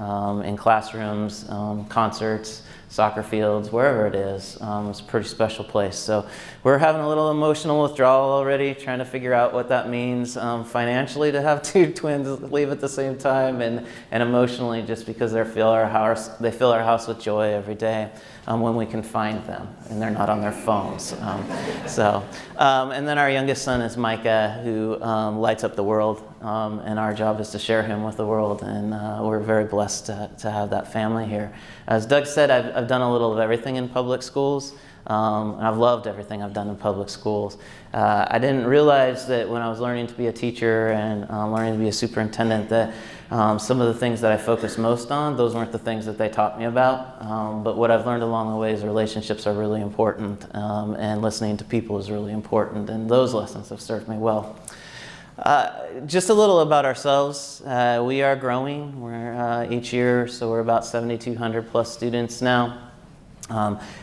in classrooms, concerts, soccer fields, wherever it is. It's a pretty special place. So we're having a little emotional withdrawal already, trying to figure out what that means financially to have two twins leave at the same time, and emotionally just because they fill our house with joy every day when we can find them and they're not on their phones. And then our youngest son is Micah, who lights up the world, and our job is to share him with the world, and we're very blessed to have that family here. As Doug said, I've done a little of everything in public schools, and I've loved everything I've done in public schools. I didn't realize that when I was learning to be a teacher and learning to be a superintendent that some of the things that I focused most on, those weren't the things that they taught me about. But what I've learned along the way is relationships are really important, and listening to people is really important, and those lessons have served me well. Just a little about ourselves. We are growing. We're each year, so we're about 7,200 plus students now.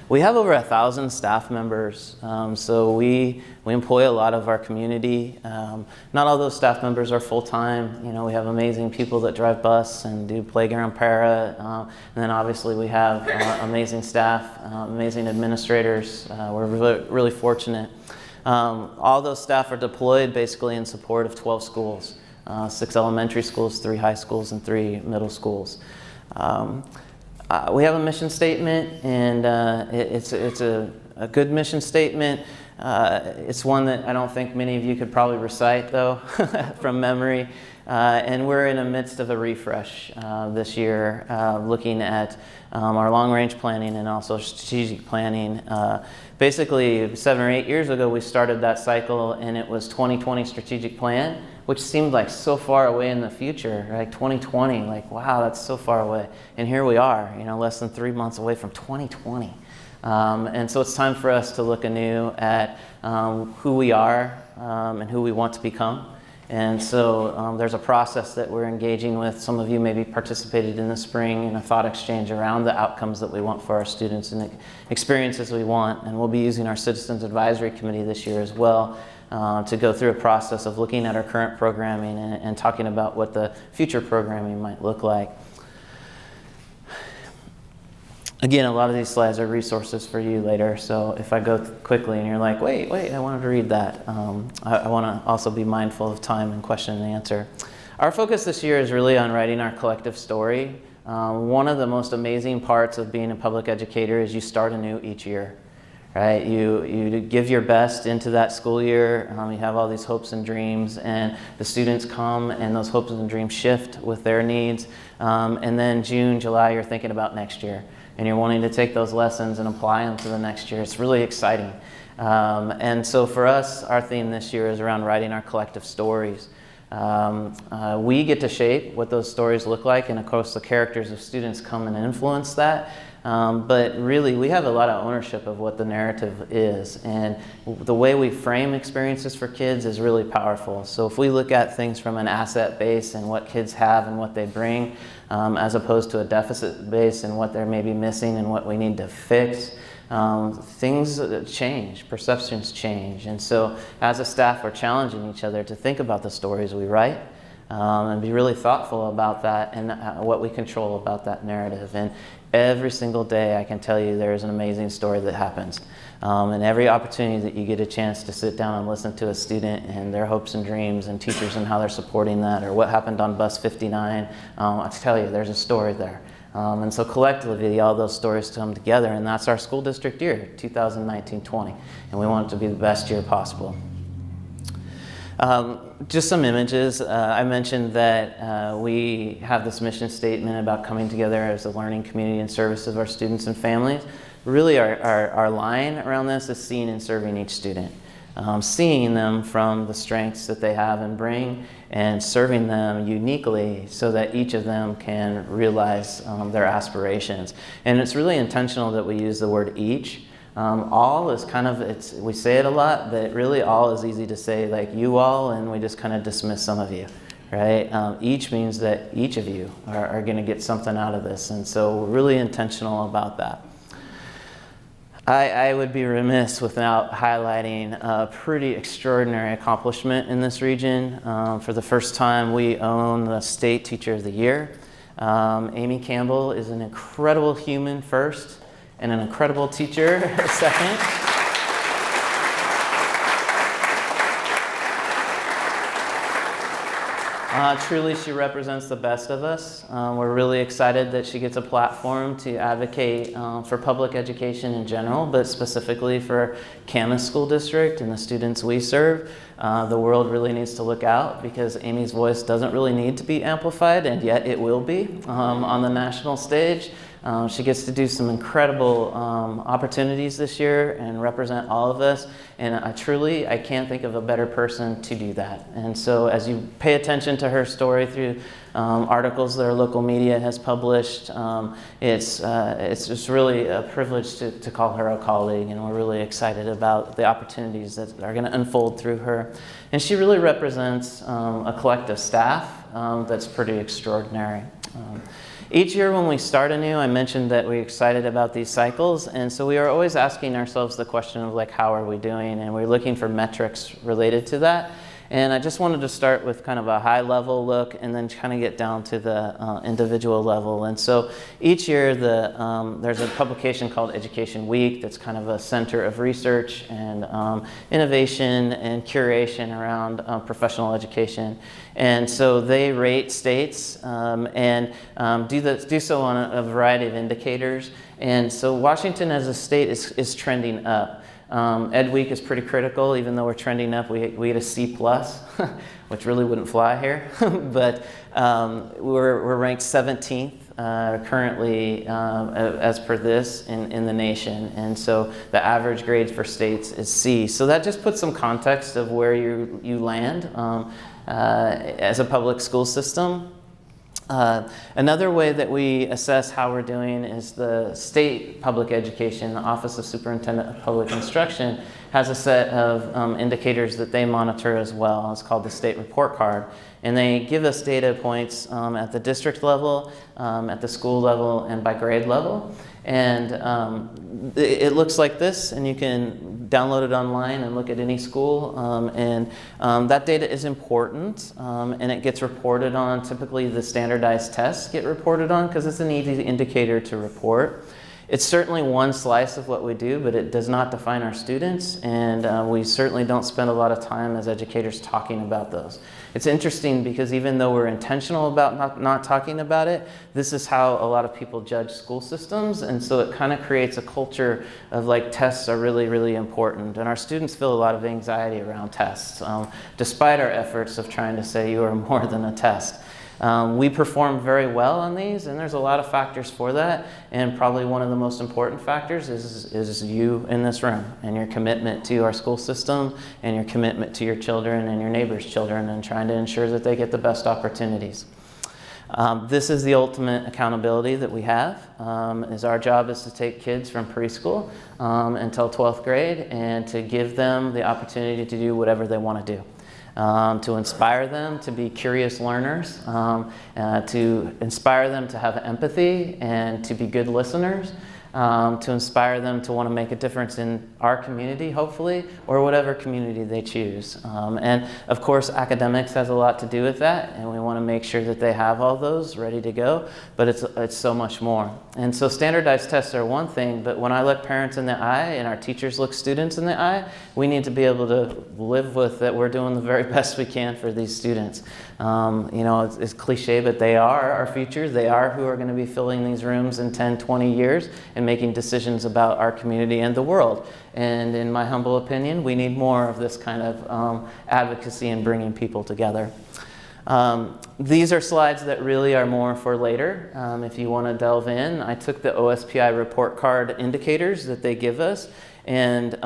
We have over 1,000 staff members, so we employ a lot of our community. Not all those staff members are full-time. You know, we have amazing people that drive bus and do playground para, and then obviously we have amazing staff, amazing administrators. We're really fortunate. All those staff are deployed basically in support of 12 schools, 6 elementary schools, 3 high schools, and 3 middle schools. We have a mission statement, and it's a good mission statement. It's one that I don't think many of you could probably recite, though, from memory. And we're in the midst of a refresh this year, looking at our long-range planning and also strategic planning. Basically, 7 or 8 years ago, we started that cycle, and it was 2020 strategic plan, which seemed like so far away in the future, right? 2020, like, wow, that's so far away. And here we are, you know, less than 3 months away from 2020. And so it's time for us to look anew at who we are and who we want to become. And so there's a process that we're engaging with. Some of you maybe participated in the spring in a thought exchange around the outcomes that we want for our students and the experiences we want. And we'll be using our Citizens Advisory Committee this year as well to go through a process of looking at our current programming and talking about what the future programming might look like. Again, a lot of these slides are resources for you later, so if I go quickly and you're like, wait, I wanted to read that, I want to also be mindful of time and question and answer. Our focus this year is really on writing our collective story. One of the most amazing parts of being a public educator is you start anew each year, right? You give your best into that school year, you have all these hopes and dreams, and the students come and those hopes and dreams shift with their needs, and then June, July, you're thinking about next year. And you're wanting to take those lessons and apply them to the next year. It's really exciting. And so for us, our theme this year is around writing our collective stories. We get to shape what those stories look like, and of course the characters of students come and influence that. But really, we have a lot of ownership of what the narrative is, and the way we frame experiences for kids is really powerful. So if we look at things from an asset base and what kids have and what they bring, as opposed to a deficit base and what they're maybe missing and what we need to fix, things change, perceptions change. And so as a staff, we're challenging each other to think about the stories we write, and be really thoughtful about that and what we control about that narrative. And every single day, I can tell you there is an amazing story that happens. And every opportunity that you get a chance to sit down and listen to a student and their hopes and dreams and teachers and how they're supporting that, or what happened on bus 59, I tell you, there's a story there. And so collectively, all those stories come together, and that's our school district year, 2019-20. And we want it to be the best year possible. Just some images. I mentioned that we have this mission statement about coming together as a learning community in service of our students and families. Really, our line around this is seeing and serving each student. Seeing them from the strengths that they have and bring, and serving them uniquely so that each of them can realize their aspirations. And it's really intentional that we use the word each. All is kind of, we say it a lot, but really all is easy to say, like you all, and we just kind of dismiss some of you, right? Each means that each of you are going to get something out of this, and so we're really intentional about that. I would be remiss without highlighting a pretty extraordinary accomplishment in this region. For the first time, we own the State Teacher of the Year. Amy Campbell is an incredible human first and an incredible teacher second. Truly, she represents the best of us. We're really excited that she gets a platform to advocate for public education in general, but specifically for Camas School District and the students we serve. The world really needs to look out because Amy's voice doesn't really need to be amplified, and yet it will be on the national stage. She gets to do some incredible opportunities this year and represent all of us. And I can't think of a better person to do that. And so as you pay attention to her story through articles that our local media has published, it's just really a privilege to call her a colleague. And we're really excited about the opportunities that are going to unfold through her. And she really represents a collective staff that's pretty extraordinary. Each year when we start anew, I mentioned that we're excited about these cycles, and so we are always asking ourselves the question of like, how are we doing? And we're looking for metrics related to that. And I just wanted to start with kind of a high level look and then kind of get down to the individual level. And so each year there's a publication called Education Week that's kind of a center of research and innovation and curation around professional education. And so they rate states and do so on a variety of indicators. And so Washington as a state is trending up. Ed Week is pretty critical, even though we're trending up. We had a C+, which really wouldn't fly here. But we're ranked 17th currently as per this in the nation. And so the average grade for states is C. So that just puts some context of where you land as a public school system. Another way that we assess how we're doing is the state public education, the Office of Superintendent of Public Instruction, has a set of indicators that they monitor as well. It's called the State Report Card. And they give us data points at the district level, at the school level, and by grade level. And it looks like this, and you can download it online and look at any school. That data is important, and it gets reported on. Typically, the standardized tests get reported on because it's an easy indicator to report. It's certainly one slice of what we do, but it does not define our students, and we certainly don't spend a lot of time as educators talking about those. It's interesting because even though we're intentional about not talking about it, this is how a lot of people judge school systems, and so it kind of creates a culture of like tests are really, really important, and our students feel a lot of anxiety around tests, despite our efforts of trying to say you are more than a test. We perform very well on these, and there's a lot of factors for that, and probably one of the most important factors is you in this room and your commitment to our school system and your commitment to your children and your neighbors' children and trying to ensure that they get the best opportunities. This is the ultimate accountability that we have. Our job is to take kids from preschool until 12th grade and to give them the opportunity to do whatever they want to do. To inspire them to be curious learners, to inspire them to have empathy and to be good listeners, to inspire them to want to make a difference in our community, hopefully, or whatever community they choose. And of course, academics has a lot to do with that, and we want to make sure that they have all those ready to go, but it's so much more. And so standardized tests are one thing, but when I look parents in the eye and our teachers look students in the eye, we need to be able to live with that we're doing the very best we can for these students. It's cliche, but they are our future. They are who are going to be filling these rooms in 10, 20 years and making decisions about our community and the world. And in my humble opinion, we need more of this kind of advocacy and bringing people together. These are slides that really are more for later. If you want to delve in, I took the OSPI report card indicators that they give us and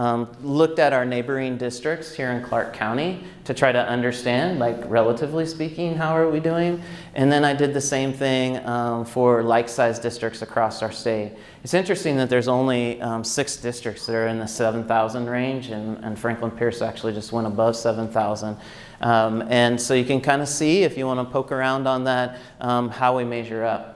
looked at our neighboring districts here in Clark County to try to understand, like relatively speaking, how are we doing? And then I did the same thing for like-sized districts across our state. It's interesting that there's only 6 districts that are in the 7,000 range, and Franklin Pierce actually just went above 7,000. And so you can kind of see, if you want to poke around on that, how we measure up.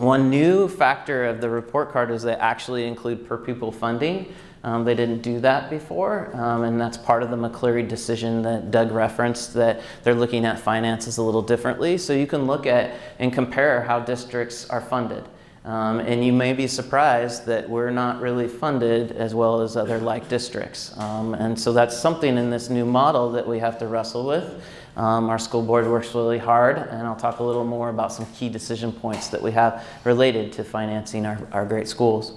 One new factor of the report card is they actually include per pupil funding. They didn't do that before, and that's part of the McCleary decision that Doug referenced, that they're looking at finances a little differently. So you can look at and compare how districts are funded. And you may be surprised that we're not really funded as well as other like districts. And so that's something in this new model that we have to wrestle with. Our school board works really hard, and I'll talk a little more about some key decision points that we have related to financing our great schools.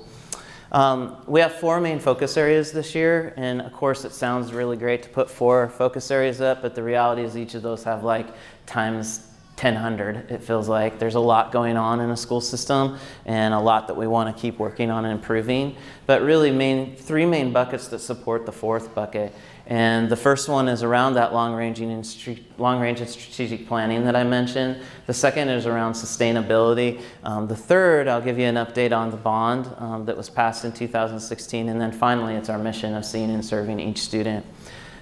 We have 4 main focus areas this year, and of course it sounds really great to put 4 focus areas up, but the reality is each of those have like times 1,000, it feels like. There's a lot going on in a school system and a lot that we want to keep working on and improving, but really 3 main buckets that support the 4th bucket. And the first one is around that long-range and strategic planning that I mentioned. The second is around sustainability. The third, I'll give you an update on the bond that was passed in 2016. And then finally, it's our mission of seeing and serving each student.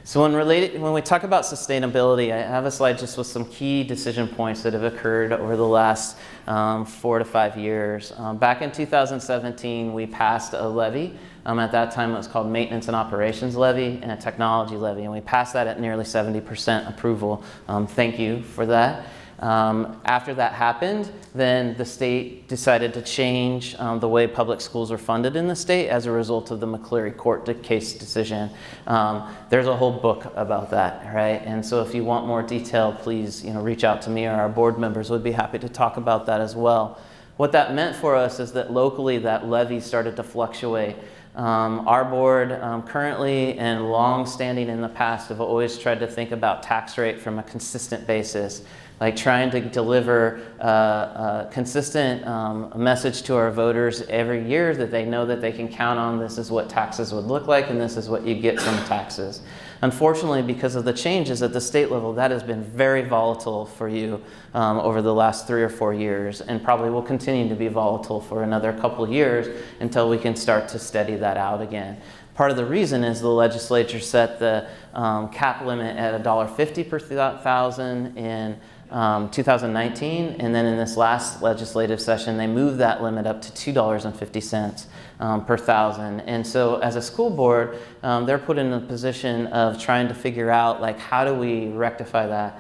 So when we talk about sustainability, I have a slide just with some key decision points that have occurred over the last 4 to 5 years. Back in 2017, we passed a levy. At that time, it was called Maintenance and Operations Levy and a Technology Levy, and we passed that at nearly 70% approval. Thank you for that. After that happened, then the state decided to change the way public schools are funded in the state as a result of the McCleary court case decision. There's a whole book about that, right? And so if you want more detail, please reach out to me, or our board members would be happy to talk about that as well. What that meant for us is that locally that levy started to fluctuate. Our board currently and long-standing in the past have always tried to think about tax rate from a consistent basis, like trying to deliver a consistent message to our voters every year that they know that they can count on. This is what taxes would look like, and this is what you get from taxes. Unfortunately, because of the changes at the state level, that has been very volatile for you over the last 3 or 4 years, and probably will continue to be volatile for another couple of years until we can start to steady that out again. Part of the reason is the legislature set the cap limit at $1.50 per thousand in 2019, and then in this last legislative session they moved that limit up to $2.50 per thousand. And so as a school board, they're put in a position of trying to figure out, like, how do we rectify that?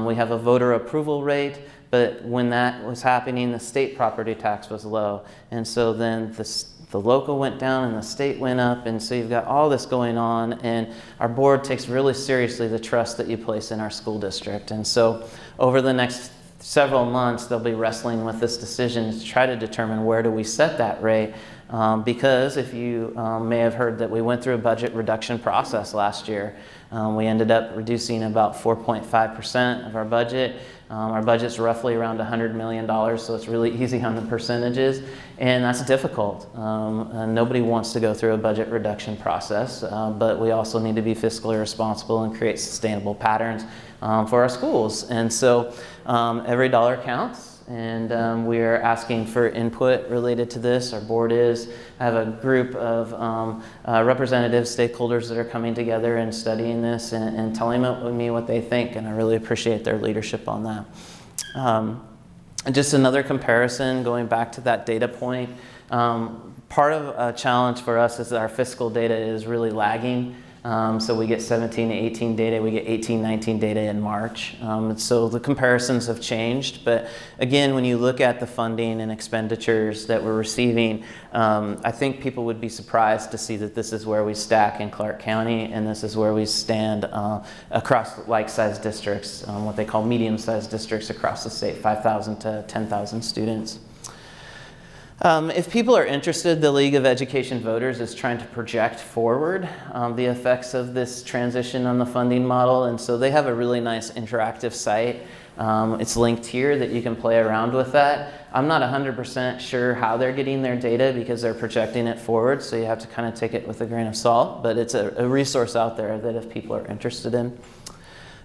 We have a voter approval rate, but when that was happening, the state property tax was low, and so then the local went down and the state went up, and so you've got all this going on, and our board takes really seriously the trust that you place in our school district. And so over the next several months, they'll be wrestling with this decision to try to determine where do we set that rate, because if you may have heard that we went through a budget reduction process last year. We ended up reducing about 4.5% of our budget. Our budget's roughly around $100 million, so it's really easy on the percentages, and that's difficult. Nobody wants to go through a budget reduction process, but we also need to be fiscally responsible and create sustainable patterns for our schools. And so every dollar counts, and we are asking for input related to this. Our board I have a group of representatives, stakeholders that are coming together and studying this and telling me what they think, and I really appreciate their leadership on that. And just another comparison, going back to that data point, part of a challenge for us is that our fiscal data is really lagging. So we get 17 to 18 data, we get 18, 19 data in March. So the comparisons have changed, but again, when you look at the funding and expenditures that we're receiving, I think people would be surprised to see that this is where we stack in Clark County, and this is where we stand across like-sized districts, what they call medium-sized districts across the state, 5,000 to 10,000 students. If people are interested, the League of Education Voters is trying to project forward the effects of this transition on the funding model, and so they have a really nice interactive site. It's linked here that you can play around with that. I'm not 100% sure how they're getting their data because they're projecting it forward, so you have to kind of take it with a grain of salt, but it's a resource out there that if people are interested in.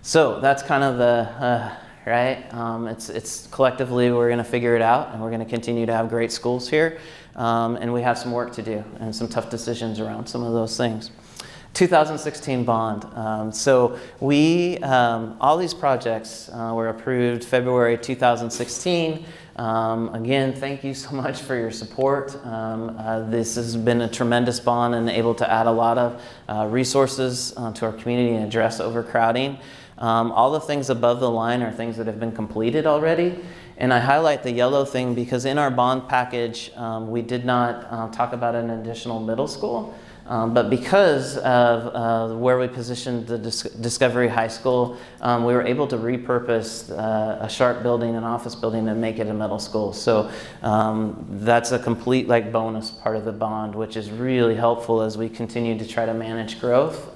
So that's kind of the right? It's collectively we're going to figure it out, and we're going to continue to have great schools here, and we have some work to do and some tough decisions around some of those things. 2016 bond. So we, all these projects were approved February 2016. Again, thank you so much for your support. This has been a tremendous bond and able to add a lot of resources to our community and address overcrowding. All the things above the line are things that have been completed already. And I highlight the yellow thing because in our bond package, we did not talk about an additional middle school. But because of where we positioned the Discovery High School, we were able to repurpose a Sharp building, an office building, and make it a middle school. So that's a complete bonus part of the bond, which is really helpful as we continue to try to manage growth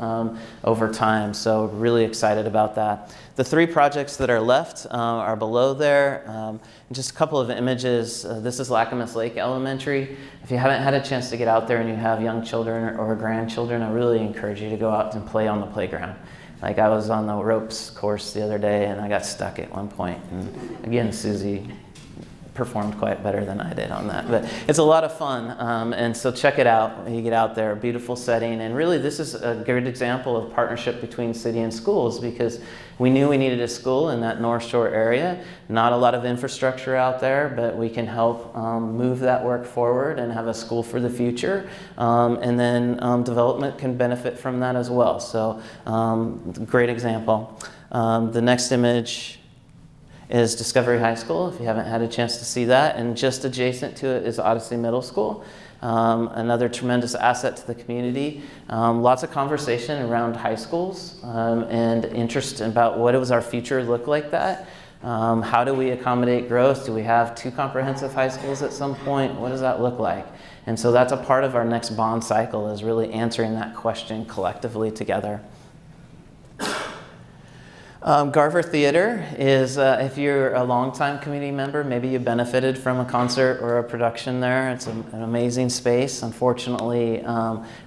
over time. So really excited about that. The 3 projects that are left are below there. Just a couple of images. This is Lacamas Lake Elementary. If you haven't had a chance to get out there and you have young children or grandchildren, I really encourage you to go out and play on the playground. Like I was on the ropes course the other day and I got stuck at one point. And again, Susie performed quite better than I did on that. But it's a lot of fun, and so check it out when you get out there. Beautiful setting, and really this is a great example of partnership between city and schools because we knew we needed a school in that North Shore area. Not a lot of infrastructure out there, but we can help move that work forward and have a school for the future, and then development can benefit from that as well. So great example. The next image is Discovery High School, if you haven't had a chance to see that. And just adjacent to it is Odyssey Middle School, another tremendous asset to the community. Lots of conversation around high schools and interest about what does our future look like that. How do we accommodate growth? Do we have 2 comprehensive high schools at some point? What does that look like? And so that's a part of our next bond cycle, is really answering that question collectively together. Garver Theater is, if you're a longtime community member, maybe you benefited from a concert or a production there. It's an amazing space. Unfortunately,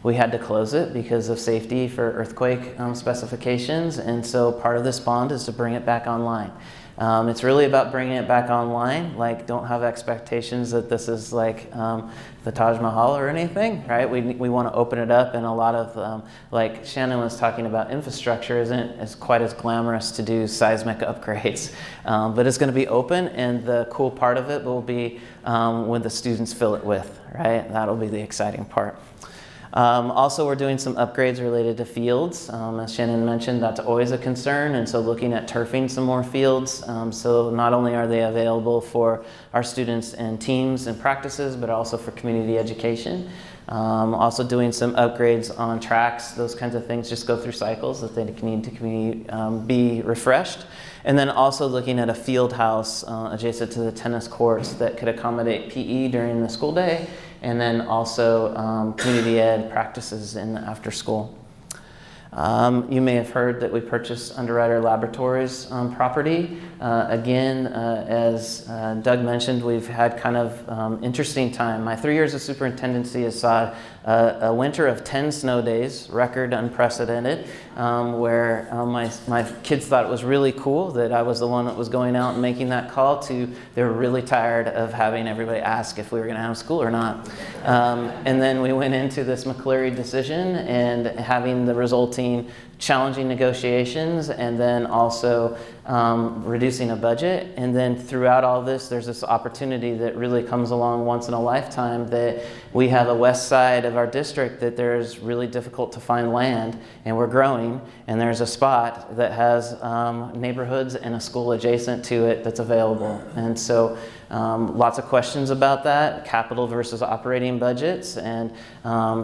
we had to close it because of safety for earthquake specifications, and so part of this bond is to bring it back online. It's really about bringing it back online. Don't have expectations that this is the Taj Mahal or anything, right? We want to open it up, and a lot of, like Shannon was talking about, infrastructure isn't quite as glamorous to do seismic upgrades, but it's going to be open, and the cool part of it will be when the students fill it with, right? That'll be the exciting part. Also, we're doing some upgrades related to fields. As Shannon mentioned, that's always a concern, and so looking at turfing some more fields. So not only are they available for our students and teams and practices, but also for community education. Also doing some upgrades on tracks, those kinds of things just go through cycles that they need to be refreshed. And then also looking at a field house adjacent to the tennis courts that could accommodate PE during the school day, and then also community ed practices in the after school. You may have heard that we purchased Underwriter Laboratories property. Again, as Doug mentioned, we've had kind of interesting time. My 3 years of superintendency has saw a winter of 10 snow days, record unprecedented, where my kids thought it was really cool that I was the one that was going out and making that call, to they were really tired of having everybody ask if we were going to have school or not. And then we went into this McCleary decision and having the resulting challenging negotiations, and then also reducing a budget. And then throughout all this, there's this opportunity that really comes along once in a lifetime, that we have a west side of our district that there's really difficult to find land, and we're growing, and there's a spot that has neighborhoods and a school adjacent to it that's available. And so lots of questions about that, capital versus operating budgets, and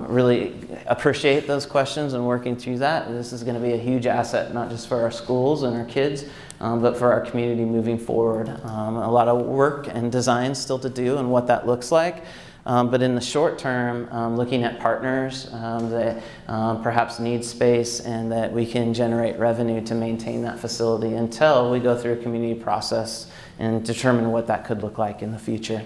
really appreciate those questions and working through that. This is going to be a huge asset, not just for our schools and our kids, but for our community moving forward. A lot of work and design still to do and what that looks like. But in the short term, looking at partners that perhaps need space and that we can generate revenue to maintain that facility until we go through a community process and determine what that could look like in the future.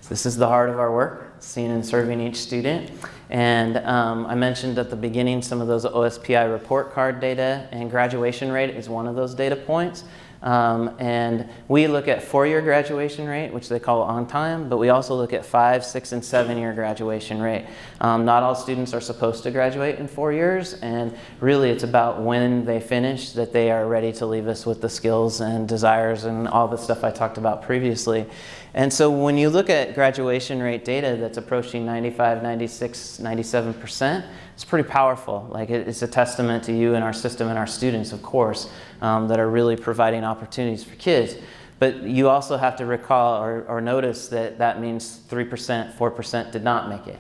So this is the heart of our work, seeing and serving each student. And I mentioned at the beginning some of those OSPI report card data, and graduation rate is one of those data points. And we look at 4-year graduation rate, which they call on time, but we also look at 5, 6, and 7-year graduation rate. Not all students are supposed to graduate in 4 years, and really it's about when they finish that they are ready to leave us with the skills and desires and all the stuff I talked about previously. And so when you look at graduation rate data that's approaching 95, 96, 97%, it's pretty powerful. Like it's a testament to you and our system and our students, of course, that are really providing opportunities for kids. But you also have to recall or notice that that means 3%, 4% did not make it.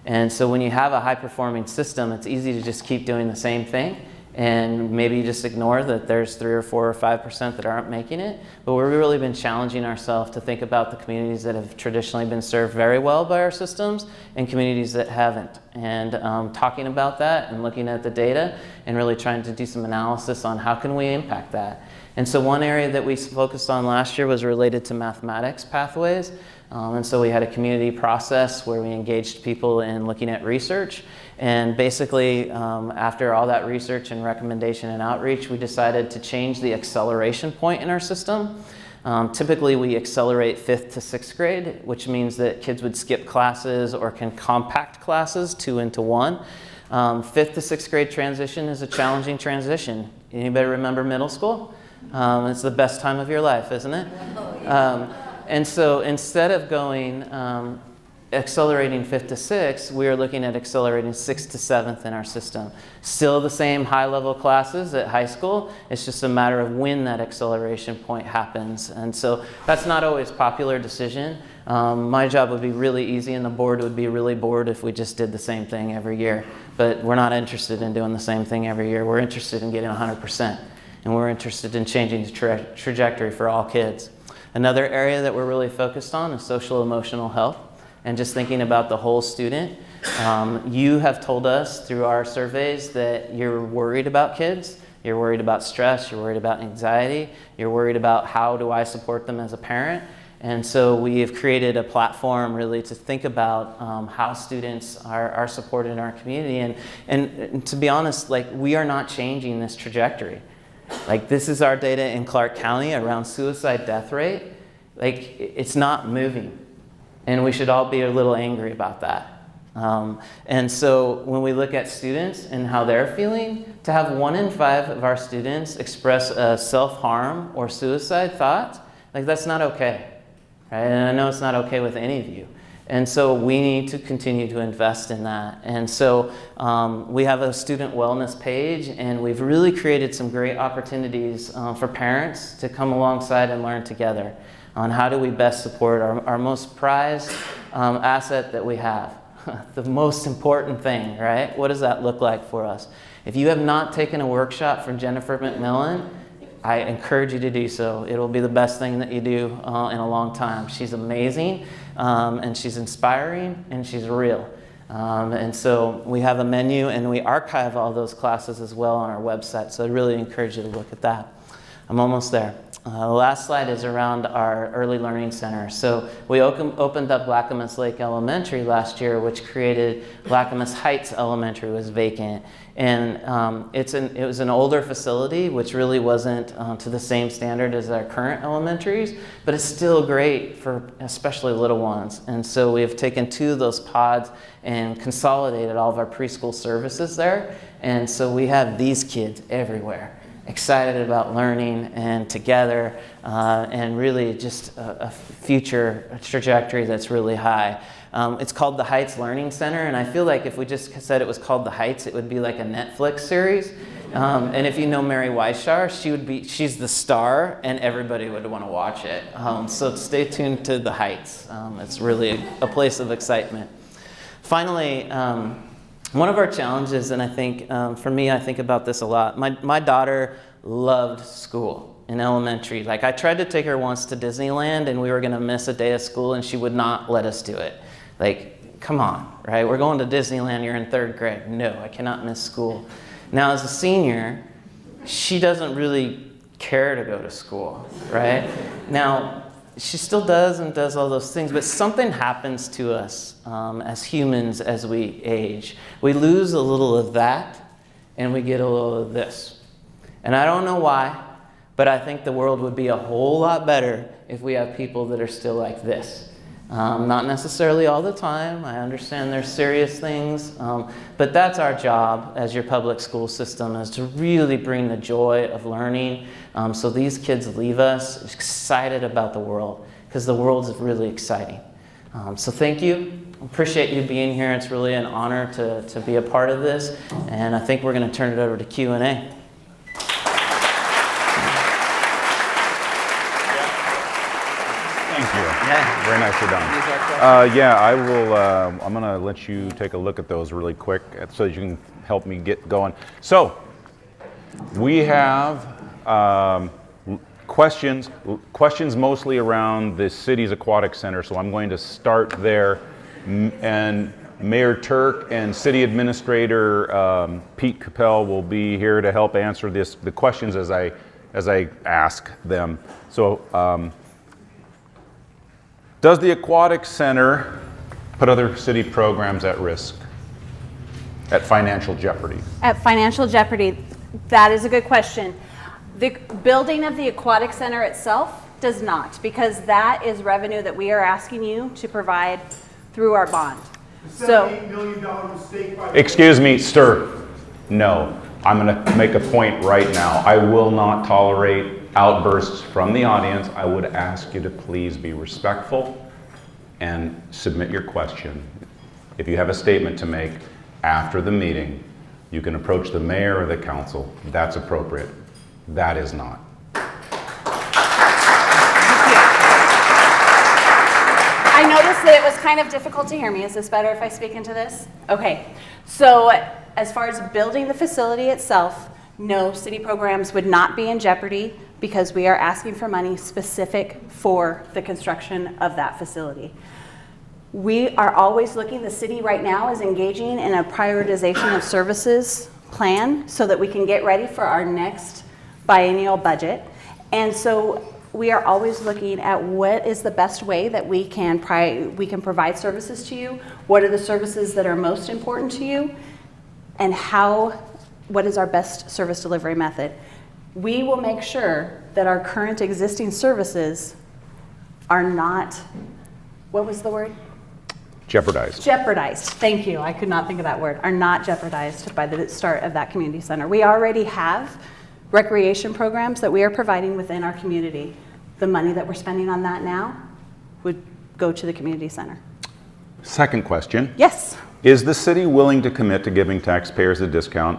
And so when you have a high-performing system, it's easy to just keep doing the same thing and maybe just ignore that there's 3 or 4 or 5% that aren't making it. But we've really been challenging ourselves to think about the communities that have traditionally been served very well by our systems and communities that haven't. And talking about that and looking at the data and really trying to do some analysis on how can we impact that. And so one area that we focused on last year was related to mathematics pathways. And so we had a community process where we engaged people in looking at research. And basically, after all that research and recommendation and outreach, we decided to change the acceleration point in our system. Typically, we accelerate 5th to 6th grade, which means that kids would skip classes or can compact classes 2 into 1. 5th to 6th grade transition is a challenging transition. Anybody remember middle school? It's the best time of your life, isn't it? And so instead of going accelerating 5th to 6th, we are looking at accelerating 6th to 7th in our system. Still the same high-level classes at high school. It's just a matter of when that acceleration point happens. And so that's not always a popular decision. My job would be really easy, and the board would be really bored if we just did the same thing every year. But we're not interested in doing the same thing every year. We're interested in getting 100%. And we're interested in changing the trajectory for all kids. Another area that we're really focused on is social emotional health and just thinking about the whole student. You have told us through our surveys that you're worried about kids, you're worried about stress, you're worried about anxiety, you're worried about how do I support them as a parent. And so we have created a platform really to think about how students are supported in our community. And to be honest, like we are not changing this trajectory. Like this is our data in Clark County around suicide death rate. Like it's not moving. And we should all be a little angry about that. And so when we look at students and how they're feeling, to have 1 in 5 of our students express a self-harm or suicide thought, like that's not okay. Right? And I know it's not okay with any of you. And so we need to continue to invest in that. And so we have a student wellness page, and we've really created some great opportunities for parents to come alongside and learn together on how do we best support our most prized asset that we have. The most important thing, right? What does that look like for us? If you have not taken a workshop from Jennifer McMillan, I encourage you to do so. It'll be the best thing that you do in a long time. She's amazing, and she's inspiring, and she's real. And so we have a menu, and we archive all those classes as well on our website. So I really encourage you to look at that. I'm almost there. The last slide is around our Early Learning Center. So we opened up Clackamas Lake Elementary last year, which created Clackamas Heights Elementary, was vacant. And it was an older facility, which really wasn't to the same standard as our current elementaries, but it's still great for especially little ones. And so we have taken 2 of those pods and consolidated all of our preschool services there. And so we have these kids everywhere, excited about learning and together, and really just a future trajectory that's really high. It's called the Heights Learning Center, and I feel like if we just said it was called the Heights, it would be like a Netflix series. And if you know Mary Weishar, she's the star, and everybody would want to watch it. So stay tuned to the Heights. It's really a place of excitement. Finally, one of our challenges, and I think for me, I think about this a lot. My daughter loved school in elementary. Like I tried to take her once to Disneyland, and we were going to miss a day of school, and she would not let us do it. Like, come on, right? We're going to Disneyland. You're in 3rd grade. No, I cannot miss school. Now, as a senior, she doesn't really care to go to school, right? Now, she still does and does all those things, but something happens to us as humans as we age. We lose a little of that, and we get a little of this. And I don't know why, But I think the world would be a whole lot better if we have people that are still like this. Not necessarily all the time. I understand there's serious things, but that's our job as your public school system, is to really bring the joy of learning, so these kids leave us excited about the world, because the world is really exciting. So thank you. Appreciate you being here. It's really an honor to be a part of this, and I think we're going to turn it over to Q&A. Thank you. Yeah. Very nicely done. These are questions. Yeah, I will. I'm going to let you take a look at those really quick so that you can help me get going. So, we have questions mostly around the city's aquatic center. So I'm going to start there, and Mayor Turk and City Administrator Pete Capel will be here to help answer the questions as I ask them. So. Does the aquatic center put other city programs at risk, at financial jeopardy? At financial jeopardy, that is a good question. The building of the aquatic center itself does not, because that is revenue that we are asking you to provide through our bond. So, $78 million mistake by Excuse me, sir. No, I'm going to make a point right now. I will not tolerate outbursts from the audience. I would ask you to please be respectful and submit your question. If you have a statement to make after the meeting, you can approach the mayor or the council. That's appropriate. That is not. I noticed that it was kind of difficult to hear me. Is this better if I speak into this? Okay. So as far as building the facility itself, no, city programs would not be in jeopardy, because we are asking for money specific for the construction of that facility. We are always looking, the city right now is engaging in a prioritization of services plan so that we can get ready for our next biennial budget. And so we are always looking at what is the best way that we can provide services to you, what are the services that are most important to you, and what is our best service delivery method. We will make sure that our current existing services are not, what was the word? Jeopardized. Jeopardized. Thank you. I could not think of that word. Are not jeopardized by the start of that community center. We already have recreation programs that we are providing within our community. The money that we're spending on that now would go to the community center. Second question. Yes. Is the city willing to commit to giving taxpayers a discount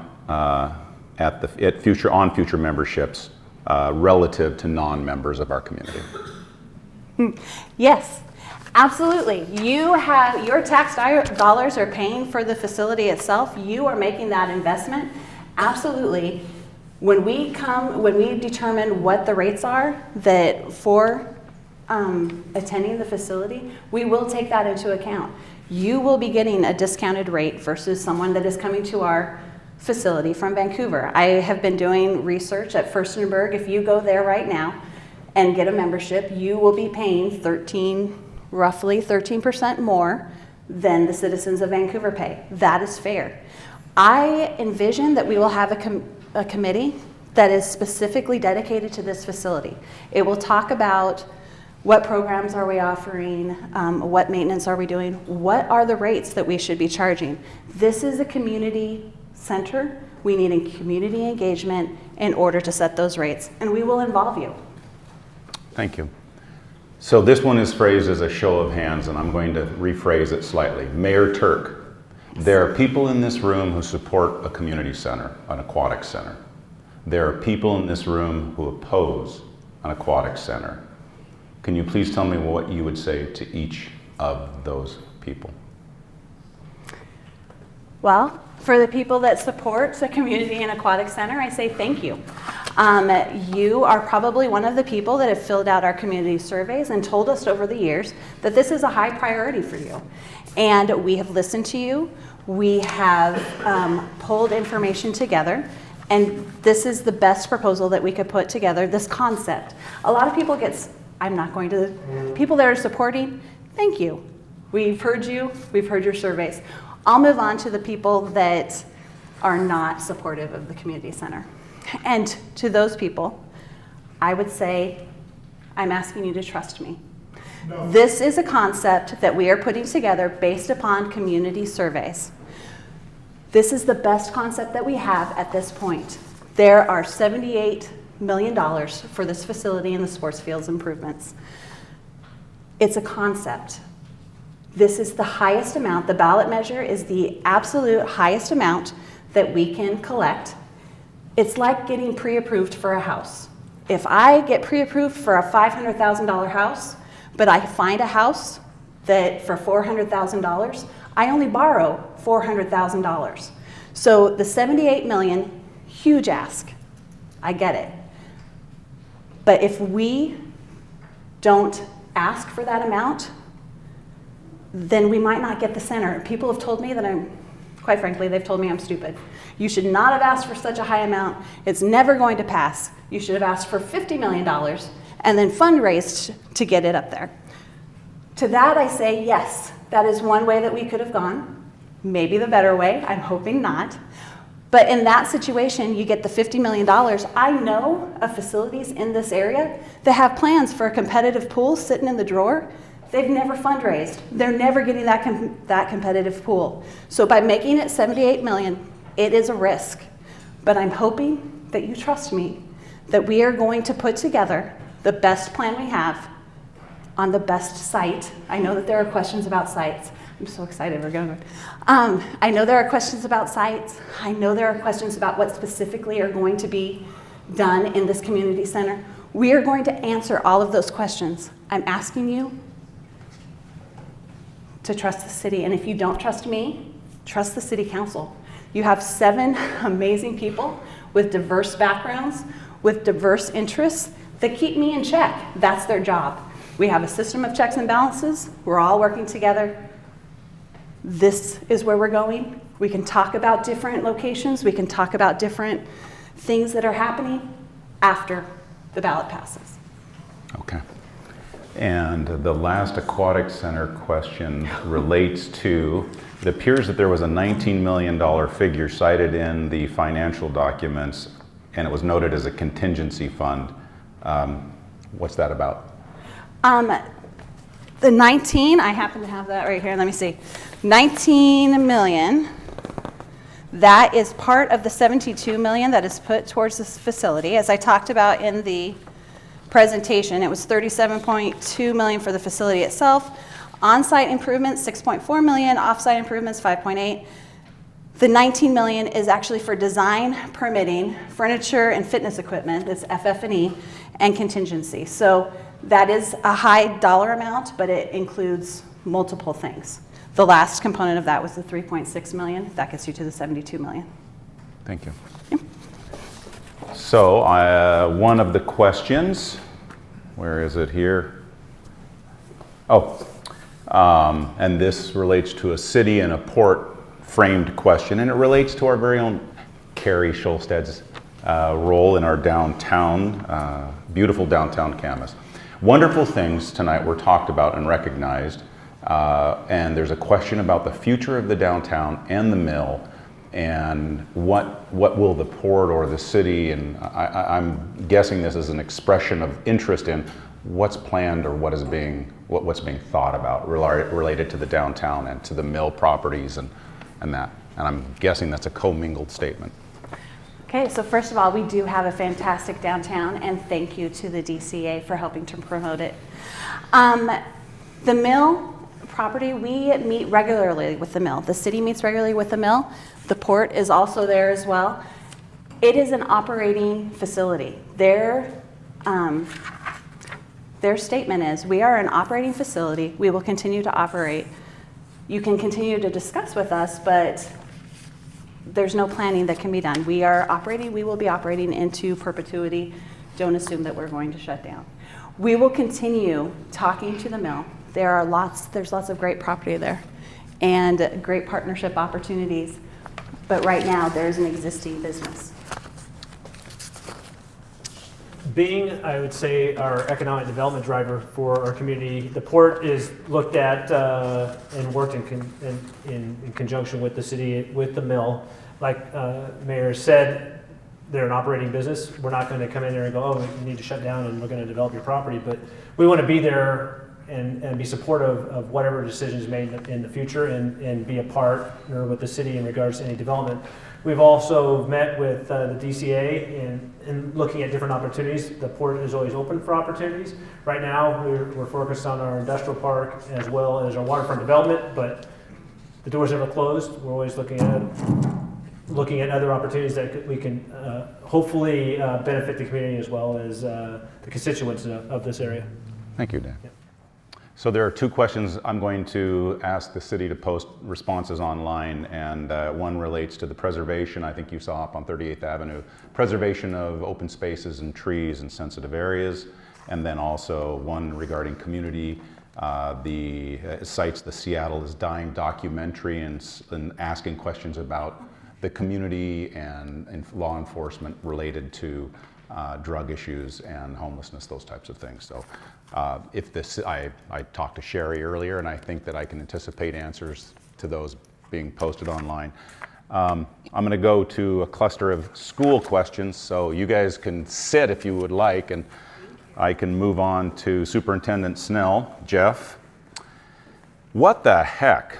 at future memberships relative to non-members of our community? Yes, absolutely. Your tax dollars are paying for the facility itself. You are making that investment. Absolutely. When we determine what the rates are for attending the facility, we will take that into account. You will be getting a discounted rate versus someone that is coming to our facility from Vancouver. I have been doing research at Furstenberg. If you go there right now and get a membership, you will be paying roughly 13% more than the citizens of Vancouver pay. That is fair. I envision that we will have a committee that is specifically dedicated to this facility. It will talk about what programs are we offering, what maintenance are we doing, what are the rates that we should be charging. This is a community center. We need a community engagement in order to set those rates, and we will involve you. Thank you. So this one is phrased as a show of hands, and I'm going to rephrase it slightly. Mayor Turk, there are people in this room who support a community center, an aquatic center. There are people in this room who oppose an aquatic center. Can you please tell me what you would say to each of those people? Well, for the people that support the community and aquatic center, I say thank you. You are probably one of the people that have filled out our community surveys and told us over the years that this is a high priority for you. And we have listened to you. We have pulled information together. And this is the best proposal that we could put together, this concept. A lot of people people that are supporting, thank you. We've heard you, we've heard your surveys. I'll move on to the people that are not supportive of the community center. And to those people, I would say, I'm asking you to trust me. No. This is a concept that we are putting together based upon community surveys. This is the best concept that we have at this point. There are $78 million for this facility and the sports fields improvements. It's a concept. This is the highest amount. The ballot measure is the absolute highest amount that we can collect. It's like getting pre-approved for a house. If I get pre-approved for a $500,000 house, but I find a house that for $400,000, I only borrow $400,000. So the 78 million, huge ask. I get it. But if we don't ask for that amount, then we might not get the center. People have told me that quite frankly, they've told me I'm stupid. You should not have asked for such a high amount. It's never going to pass. You should have asked for $50 million and then fundraised to get it up there. To that I say, yes, that is one way that we could have gone. Maybe the better way, I'm hoping not. But in that situation, you get the $50 million. I know of facilities in this area that have plans for a competitive pool sitting in the drawer. They've never fundraised. They're never getting that competitive pool. So by making it 78 million, it is a risk. But I'm hoping that you trust me, that we are going to put together the best plan we have on the best site. I know that there are questions about sites. I'm so excited we're going. I know there are questions about sites. I know there are questions about what specifically are going to be done in this community center. We are going to answer all of those questions. I'm asking you to trust the city. And if you don't trust me, trust the city council. You have 7 amazing people with diverse backgrounds, with diverse interests that keep me in check. That's their job. We have a system of checks and balances. We're all working together. This is where we're going. We can talk about different locations. We can talk about different things that are happening after the ballot passes. Okay. And the last aquatic center question relates to, it appears that there was a $19 million figure cited in the financial documents, and it was noted as a contingency fund. What's that about? The 19, I happen to have that right here. Let me see. 19 million. That is part of the 72 million that is put towards this facility. As I talked about in the presentation, it was 37.2 million for the facility itself. On-site improvements, 6.4 million. Off-site improvements, 5.8. The 19 million is actually for design, permitting, furniture, and fitness equipment. That's FF&E, and contingency. So that is a high dollar amount, but it includes multiple things. The last component of that was the 3.6 million. That gets you to the 72 million. Thank you. Yep. So one of the questions, where is it here? Oh, and this relates to a city and a port framed question, and it relates to our very own Carrie Scholsted's role in our downtown, beautiful downtown Camas. Wonderful things tonight were talked about and recognized, and there's a question about the future of the downtown and the mill, and what will the port or the city, and I'm guessing this is an expression of interest in what's planned or what's being thought about related to the downtown and to the mill properties and that. And I'm guessing that's a commingled statement. Okay, so first of all, we do have a fantastic downtown, and thank you to the DCA for helping to promote it. The mill property, we meet regularly with the mill. The city meets regularly with the mill. The port is also there as well. It is an operating facility. Their statement is, we are an operating facility. We will continue to operate. You can continue to discuss with us, but there's no planning that can be done. We are operating, we will be operating into perpetuity. Don't assume that we're going to shut down. We will continue talking to the mill. There's lots of great property there and great partnership opportunities. But right now, there's an existing business. Being, I would say, our economic development driver for our community, the port is looked at and worked in conjunction with the city, with the mill. Like Mayor said, they're an operating business. We're not going to come in there and go, oh, we need to shut down and we're going to develop your property. But we want to be there and be supportive of whatever decisions made in the future and be a partner with the city in regards to any development. We've also met with the DCA in looking at different opportunities. The port is always open for opportunities. Right now, we're focused on our industrial park as well as our waterfront development, but the door's never closed. We're always looking at other opportunities that we can hopefully benefit the community as well as the constituents of this area. Thank you, Dan. Yep. So there are two questions I'm going to ask the city to post responses online, and one relates to the preservation, I think you saw up on 38th Avenue, preservation of open spaces and trees and sensitive areas, and then also one regarding community. Cites the Seattle is Dying documentary and asking questions about the community and law enforcement related to drug issues and homelessness, those types of things. So I talked to Sherry earlier, and I think that I can anticipate answers to those being posted online. I'm going to go to a cluster of school questions, so you guys can sit if you would like, and I can move on to Superintendent Snell. Jeff, what the heck?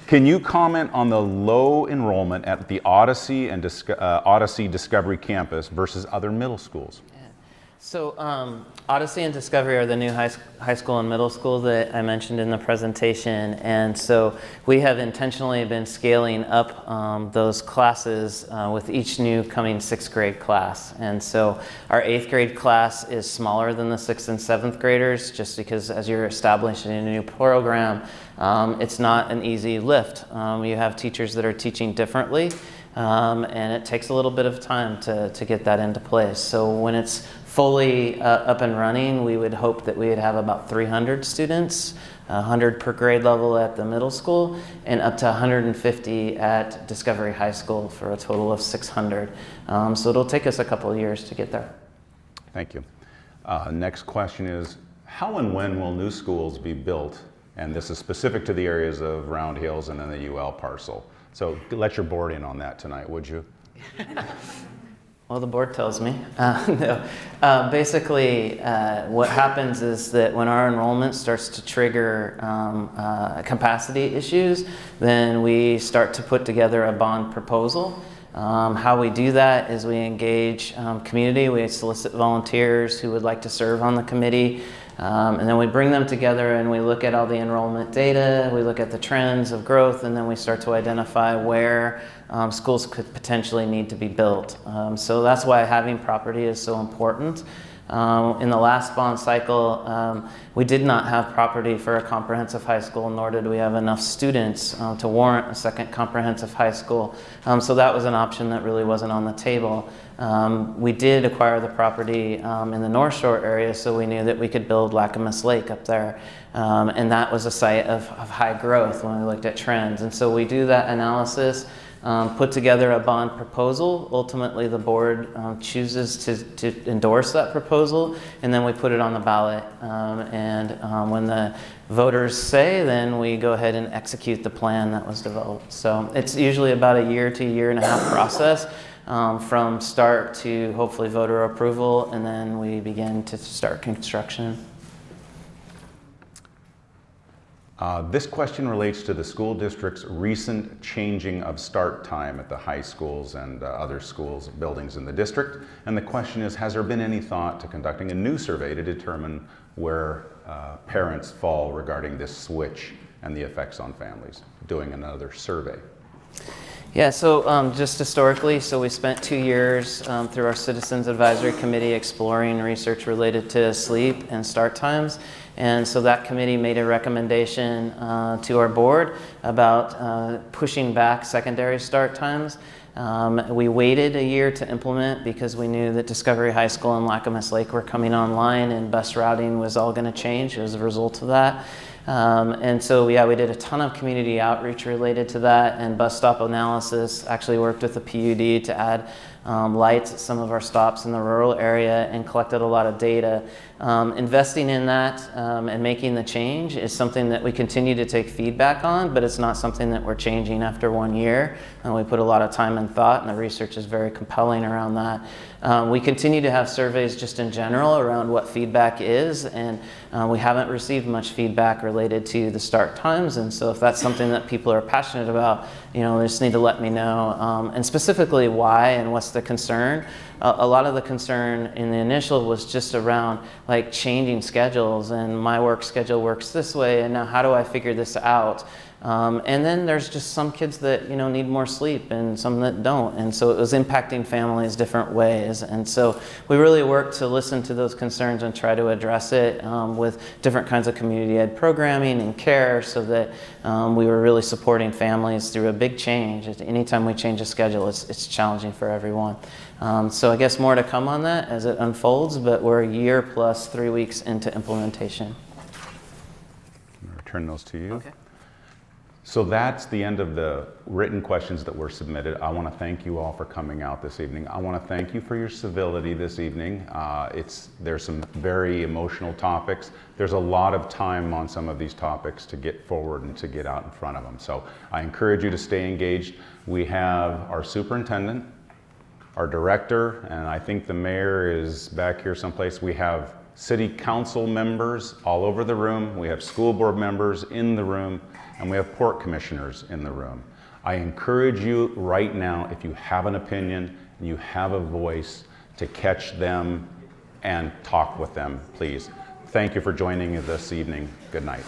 Can you comment on the low enrollment at the Odyssey and Odyssey Discovery campus versus other middle schools? So Odyssey and Discovery are the new high school and middle school that I mentioned in the presentation, and so we have intentionally been scaling up those classes with each new coming 6th grade class. And so our 8th grade class is smaller than the 6th and 7th graders, just because as you're establishing a new program, it's not an easy lift. You have teachers that are teaching differently, and it takes a little bit of time to get that into place. So when it's fully up and running, we would hope that we would have about 300 students, 100 per grade level at the middle school, and up to 150 at Discovery High School for a total of 600. So it'll take us a couple of years to get there. Thank you. Next question is, how and when will new schools be built? And this is specific to the areas of Round Hills and then the UL parcel. So let your board in on that tonight, would you? Well, the board tells me. No. Basically, what happens is that when our enrollment starts to trigger capacity issues, then we start to put together a bond proposal. How we do that is we engage community, we solicit volunteers who would like to serve on the committee, and then we bring them together and we look at all the enrollment data, we look at the trends of growth, and then we start to identify where schools could potentially need to be built. So that's why having property is so important. In the last bond cycle, we did not have property for a comprehensive high school, nor did we have enough students to warrant a second comprehensive high school. So that was an option that really wasn't on the table. We did acquire the property in the North Shore area, so we knew that we could build Camas Lake up there. And that was a site of high growth when we looked at trends. And so we do that analysis, put together a bond proposal. Ultimately, the board chooses to endorse that proposal, and then we put it on the ballot. When the voters say, then we go ahead and execute the plan that was developed. So it's usually about a year to a year and a half process from start to hopefully voter approval, and then we begin to start construction. This question relates to the school district's recent changing of start time at the high schools and other schools, buildings in the district. And the question is, has there been any thought to conducting a new survey to determine where parents fall regarding this switch and the effects on families? Doing another survey. Yeah, so just historically, so we spent 2 years through our Citizens Advisory Committee exploring research related to sleep and start times. And so that committee made a recommendation to our board about pushing back secondary start times. We waited a year to implement because we knew that Discovery High School and Camas Lake were coming online and bus routing was all going to change as a result of that. And so, yeah, we did a ton of community outreach related to that, and bus stop analysis. Actually worked with the PUD to add lights at some of our stops in the rural area and collected a lot of data. Investing in that and making the change is something that we continue to take feedback on, but it's not something that we're changing after 1 year. And we put a lot of time and thought, and the research is very compelling around that. We continue to have surveys just in general around what feedback is, and we haven't received much feedback related to the start times. And so if that's something that people are passionate about, they just need to let me know. And specifically why and what's the concern. A lot of the concern in the initial was just around like changing schedules, and my work schedule works this way, and now how do I figure this out? And then there's just some kids that need more sleep and some that don't, and so it was impacting families different ways. And so we really worked to listen to those concerns and try to address it with different kinds of community ed programming and care, so that we were really supporting families through a big change. Anytime we change a schedule, it's challenging for everyone. So I guess more to come on that as it unfolds, but we're a year plus 3 weeks into implementation. I'll return those to you. Okay. So that's the end of the written questions that were submitted. I want to thank you all for coming out this evening. I want to thank you for your civility this evening. There's some very emotional topics. There's a lot of time on some of these topics to get forward and to get out in front of them. So I encourage you to stay engaged. We have our superintendent, our director, and I think the mayor is back here someplace. We have city council members all over the room. We have school board members in the room, and we have port commissioners in the room. I encourage you right now, if you have an opinion and you have a voice, to catch them and talk with them, please. Thank you for joining us this evening. Good night.